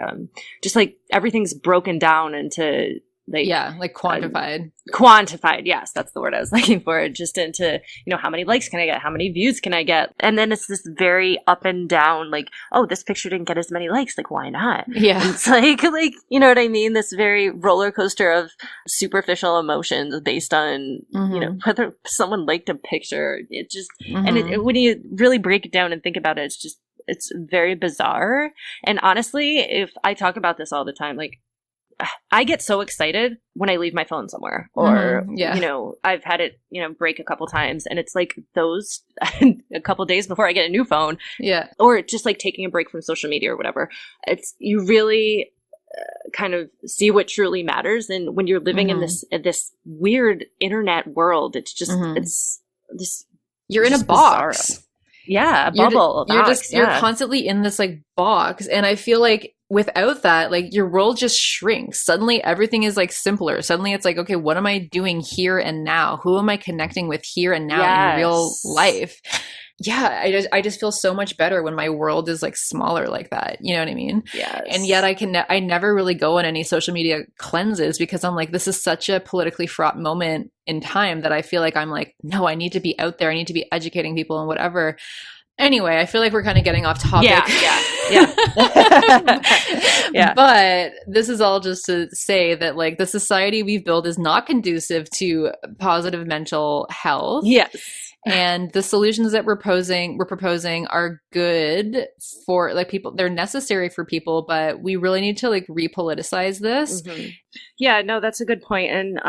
Speaker 3: just like everything's broken down into like quantified. Yes, that's the word I was looking for. Just into, how many likes can I get? How many views can I get? And then it's this very up and down, like, oh, this picture didn't get as many likes. Like, why not?
Speaker 2: Yeah.
Speaker 3: And it's like, you know what I mean? This very roller coaster of superficial emotions based on, whether someone liked a picture. It just, and when you really break it down and think about it, it's very bizarre. And honestly, if I talk about this all the time, like, I get so excited when I leave my phone somewhere, or, I've had it, break a couple times, and it's like those a couple days before I get a new phone, or just like taking a break from social media or whatever. It's, you really kind of see what truly matters. And when you're living in this weird internet world, it's just, it's this,
Speaker 2: you're in a box.
Speaker 3: Bizarre. Yeah. A bubble.
Speaker 2: You're constantly in this like box. And I feel like without that, like your world just shrinks. Suddenly everything is like simpler. Suddenly it's like, okay, what am I doing here and now? Who am I connecting with here and now in real life? Yeah, I just feel so much better when my world is like smaller like that. You know what I mean?
Speaker 3: Yes.
Speaker 2: And yet I never really go on any social media cleanses, because I'm like, this is such a politically fraught moment in time that I feel like I'm like, no, I need to be out there. I need to be educating people and whatever. Anyway, I feel like we're kind of getting off topic. Yeah. But this is all just to say that like the society we've built is not conducive to positive mental health.
Speaker 3: Yes.
Speaker 2: And the solutions that we're proposing are good for like people. They're necessary for people, but we really need to like re-politicize this.
Speaker 3: Mm-hmm. Yeah, no, that's a good point. And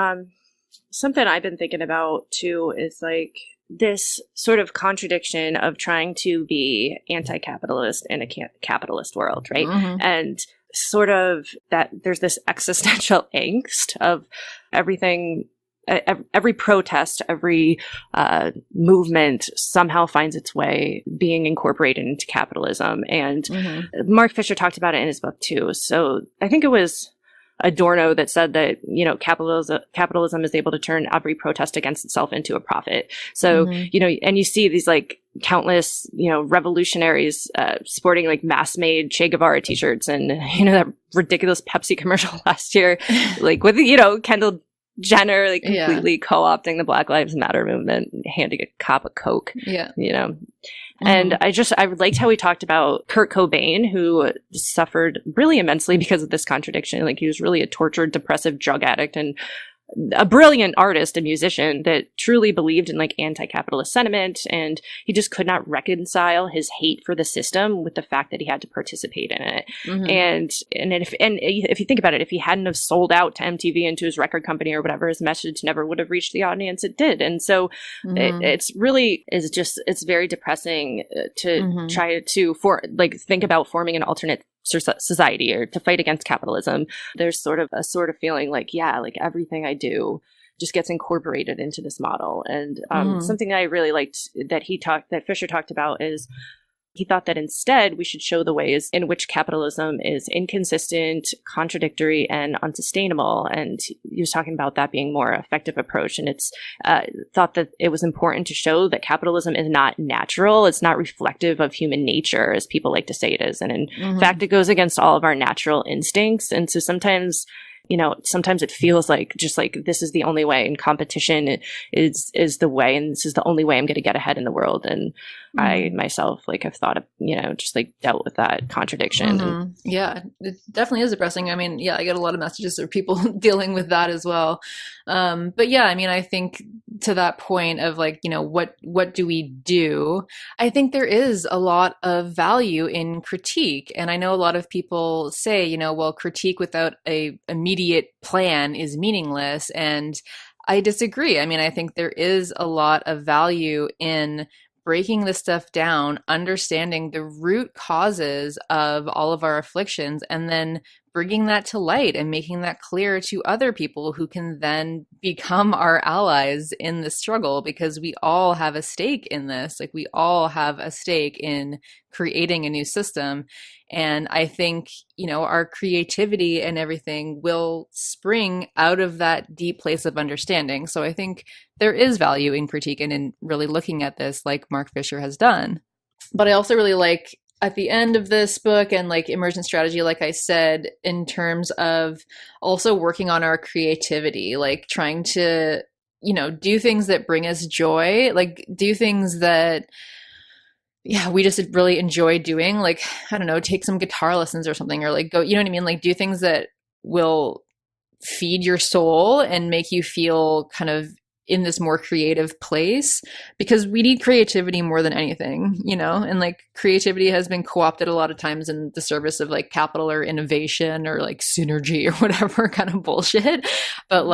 Speaker 3: something I've been thinking about too is like this sort of contradiction of trying to be anti-capitalist in a capitalist world, right? Mm-hmm. And sort of that there's this existential angst of everything. Every protest, every movement somehow finds its way being incorporated into capitalism. And Mark Fisher talked about it in his book too. So I think it was Adorno that said that, capitalism is able to turn every protest against itself into a profit. So, and you see these like countless, revolutionaries sporting like mass-made Che Guevara t-shirts, and, that ridiculous Pepsi commercial last year, like with, Kendall Jenner like completely co-opting the Black Lives Matter movement, handing a cup of Coke. Yeah. And I liked how he talked about Kurt Cobain, who suffered really immensely because of this contradiction. Like he was really a tortured, depressive drug addict and a brilliant artist and musician that truly believed in like anti-capitalist sentiment, and he just could not reconcile his hate for the system with the fact that he had to participate in it.
Speaker 2: Mm-hmm.
Speaker 3: And if you think about it, if he hadn't have sold out to MTV and to his record company or whatever, his message never would have reached the audience it did. And so it's really is just, it's very depressing to try to think about forming an alternate society or to fight against capitalism. There's sort of feeling like, yeah, like everything I do just gets incorporated into this model. And something that I really liked that Fisher talked about is he thought that instead we should show the ways in which capitalism is inconsistent, contradictory, and unsustainable. And he was talking about that being a more effective approach. And it's thought that it was important to show that capitalism is not natural. It's not reflective of human nature, as people like to say it is. And in fact, it goes against all of our natural instincts. And so sometimes it feels like just like this is the only way, and competition is the way, and this is the only way I'm going to get ahead in the world. And I myself have thought of, just like dealt with that contradiction.
Speaker 2: Yeah, it definitely is depressing. I mean, yeah, I get a lot of messages of people dealing with that as well. But yeah, I mean, I think to that point of what do we do? I think there is a lot of value in critique. And I know a lot of people say, well, critique without a immediate plan is meaningless. And I disagree. I mean, I think there is a lot of value in breaking this stuff down, understanding the root causes of all of our afflictions, and then bringing that to light and making that clear to other people who can then become our allies in the struggle, because we all have a stake in this. Like, we all have a stake in creating a new system. And I think, our creativity and everything will spring out of that deep place of understanding. So I think there is value in critique and in really looking at this like Mark Fisher has done. But I also really like at the end of this book and emergent strategy, like I said, in terms of also working on our creativity, trying to, do things that bring us joy, do things that we just really enjoy doing, I don't know, take some guitar lessons or something, or go, you know what I mean? Do things that will feed your soul and make you feel kind of in this more creative place, because we need creativity more than anything, and creativity has been co-opted a lot of times in the service of capital or innovation or synergy or whatever kind of bullshit. But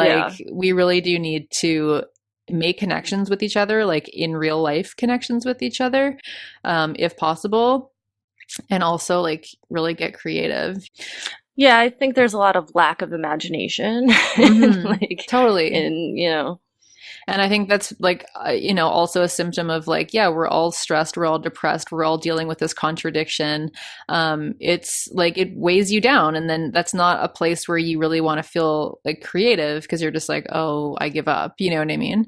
Speaker 2: we really do need to make connections with each other, in real life connections with each other, if possible, and also really get creative.
Speaker 3: Yeah, I think there's a lot of lack of imagination.
Speaker 2: Totally. And I think that's also a symptom of we're all stressed, we're all depressed, we're all dealing with this contradiction. It's it weighs you down, and then that's not a place where you really want to feel creative, because you're just oh, I give up. You know what I mean?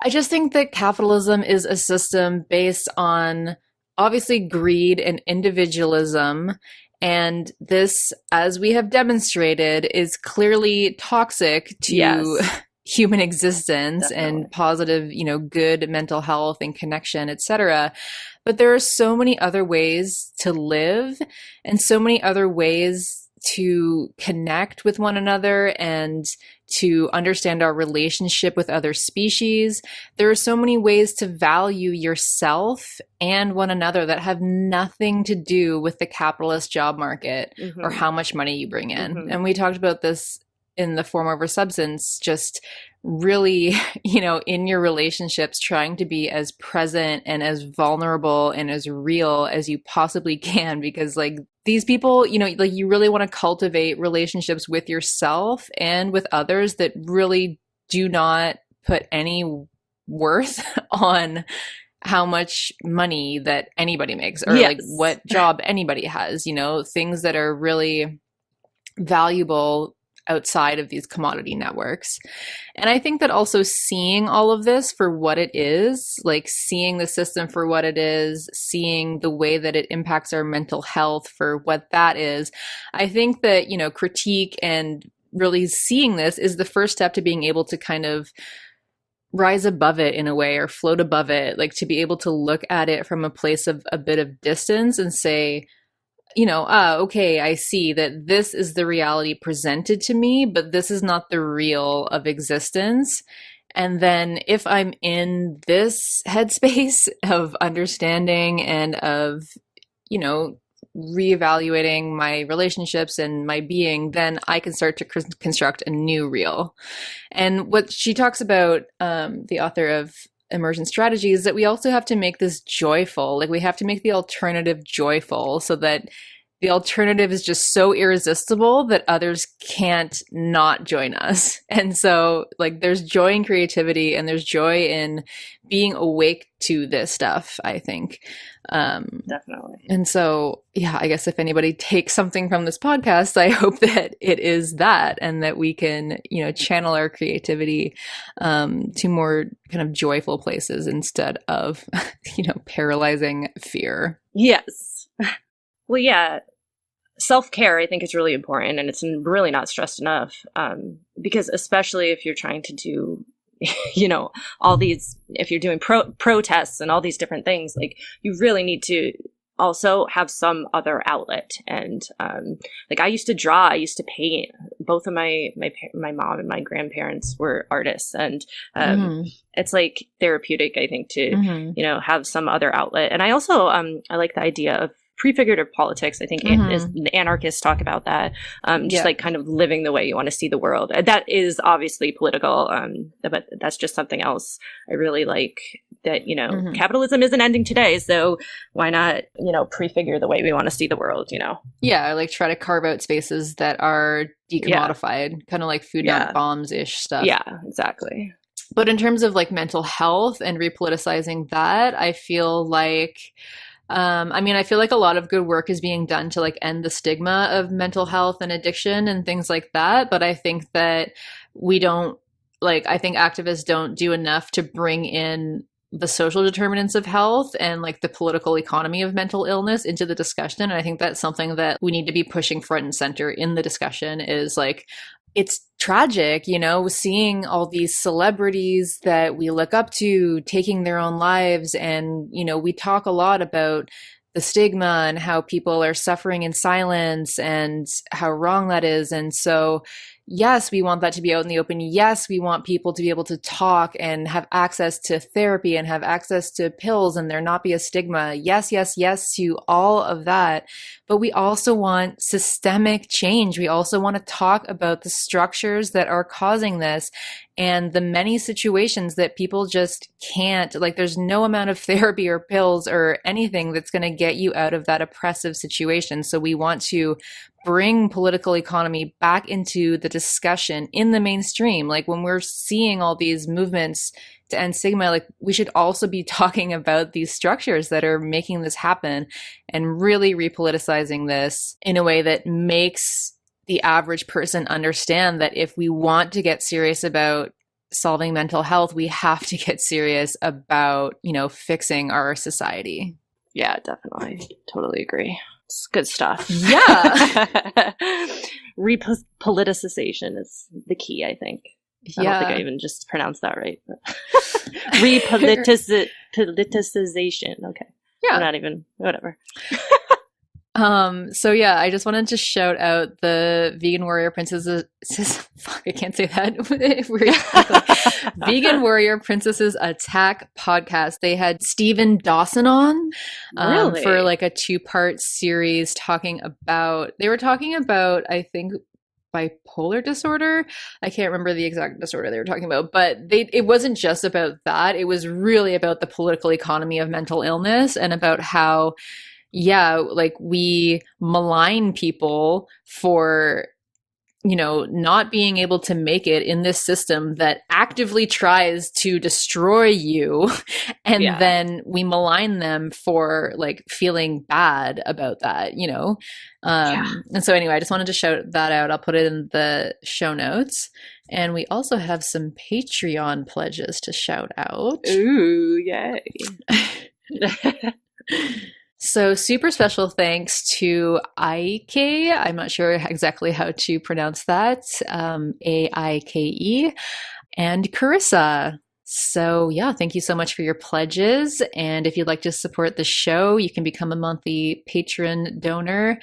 Speaker 2: I just think that capitalism is a system based on obviously greed and individualism. And this, as we have demonstrated, is clearly toxic to human existence. Definitely. And positive, good mental health and connection, etc. But there are so many other ways to live and so many other ways to connect with one another and to understand our relationship with other species. There are so many ways to value yourself and one another that have nothing to do with the capitalist job market or how much money you bring in. And we talked about this in the Form Over Substance, just really, in your relationships, trying to be as present and as vulnerable and as real as you possibly can, because these people, you really want to cultivate relationships with yourself and with others that really do not put any worth on how much money that anybody makes or what job anybody has, things that are really valuable outside of these commodity networks. And I think that also seeing all of this for what it is, seeing the system for what it is, seeing the way that it impacts our mental health for what that is, I think that, critique and really seeing this is the first step to being able to kind of rise above it in a way, or float above it, to be able to look at it from a place of a bit of distance and say, okay, I see that this is the reality presented to me, but this is not the real of existence. And then if I'm in this headspace of understanding and of, you know, reevaluating my relationships and my being, then I can start to construct a new real. And what she talks about, the author of Emergent Strategy, is that we also have to make this joyful. Like we have to make the alternative joyful so that the alternative is just so irresistible that others can't not join us. And so like there's joy in creativity and there's joy in being awake to this stuff, I think.
Speaker 3: Definitely.
Speaker 2: And so, yeah, I guess if anybody takes something from this podcast, I hope that it is that, and that we can, channel our creativity to more kind of joyful places instead of, paralyzing fear.
Speaker 3: Yes. Well, yeah, self-care, I think, is really important, and it's really not stressed enough, because especially if you're trying to do, all these, if you're doing protests and all these different things, like you really need to also have some other outlet. And like I used to draw, I used to paint. Both of my mom and my grandparents were artists, and it's like therapeutic, I think, to have some other outlet. And I also I like the idea of prefigurative politics. I think anarchists talk about that, like kind of living the way you want to see the world. That is obviously political, but that's just something else I really like, that, capitalism isn't ending today, so why not, prefigure the way we want to see the world,
Speaker 2: Yeah, like try to carve out spaces that are decommodified, kind of like food not bombs-ish stuff.
Speaker 3: Yeah, exactly.
Speaker 2: But in terms of like mental health and repoliticizing that, I feel like I feel like a lot of good work is being done to like end the stigma of mental health and addiction and things like that. But I think that I think activists don't do enough to bring in the social determinants of health and like the political economy of mental illness into the discussion. And I think that's something that we need to be pushing front and center in the discussion, is like, it's tragic, seeing all these celebrities that we look up to taking their own lives. And, we talk a lot about the stigma and how people are suffering in silence and how wrong that is. And so, yes, we want that to be out in the open. Yes, we want people to be able to talk and have access to therapy and have access to pills and there not be a stigma. Yes, yes, yes to all of that. But we also want systemic change. We also want to talk about the structures that are causing this and the many situations that people just can't, like there's no amount of therapy or pills or anything that's going to get you out of that oppressive situation. So we want to bring political economy back into the discussion in the mainstream. Like when we're seeing all these movements to end stigma, like we should also be talking about these structures that are making this happen and really repoliticizing this in a way that makes the average person understand that if we want to get serious about solving mental health, we have to get serious about, fixing our society.
Speaker 3: Yeah, definitely. Totally agree. It's good stuff.
Speaker 2: Yeah.
Speaker 3: Re-politicization is the key, I think. I don't think I even just pronounced that right. Re-politicization. Okay. Yeah. I'm not even, whatever.
Speaker 2: So yeah, I just wanted to shout out the Vegan Warrior Princesses. Fuck, I can't say that. Vegan Warrior Princesses Attack podcast. They had Stephen Dawson on for like a 2-part series they were talking about, I think, bipolar disorder. I can't remember the exact disorder they were talking about, but it wasn't just about that. It was really about the political economy of mental illness and about how like we malign people for, not being able to make it in this system that actively tries to destroy you. And then we malign them for like feeling bad about that, And so anyway, I just wanted to shout that out. I'll put it in the show notes. And we also have some Patreon pledges to shout out.
Speaker 3: Ooh, yay.
Speaker 2: So super special thanks to Aike. I'm not sure exactly how to pronounce that. Aike and Carissa. So yeah, thank you so much for your pledges. And if you'd like to support the show, you can become a monthly patron donor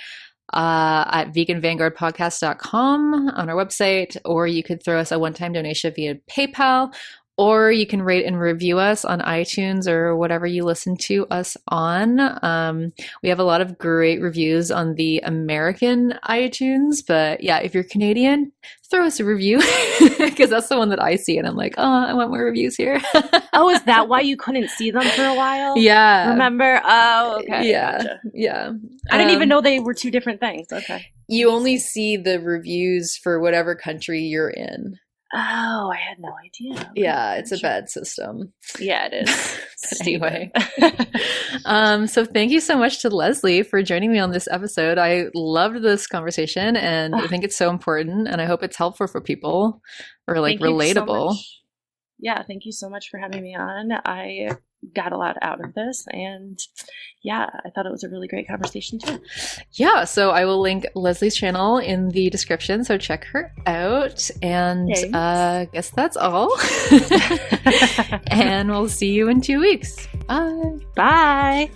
Speaker 2: at veganvanguardpodcast.com on our website, or you could throw us a one-time donation via PayPal, or you can rate and review us on iTunes or whatever you listen to us on. We have a lot of great reviews on the American iTunes, but yeah, if you're Canadian, throw us a review because that's the one that I see and I'm like, oh, I want more reviews here.
Speaker 3: Oh, is that why you couldn't see them for a while?
Speaker 2: Yeah.
Speaker 3: Remember? Oh, okay.
Speaker 2: Yeah.
Speaker 3: Gotcha.
Speaker 2: Yeah.
Speaker 3: I didn't even know they were two different things. Okay.
Speaker 2: You only see the reviews for whatever country you're in.
Speaker 3: Oh, I had no idea. Okay.
Speaker 2: Yeah, it's a bad system.
Speaker 3: Yeah, it is.
Speaker 2: But anyway. So thank you so much to Leslie for joining me on this episode. I loved this conversation and I think it's so important and I hope it's helpful for people or like relatable.
Speaker 3: Yeah, thank you so much for having me on. I got a lot out of this and yeah, I thought it was a really great conversation too.
Speaker 2: Yeah, so I will link Leslie's channel in the description, so check her out. And I guess that's all. And we'll see you in 2 weeks. Bye.
Speaker 3: Bye.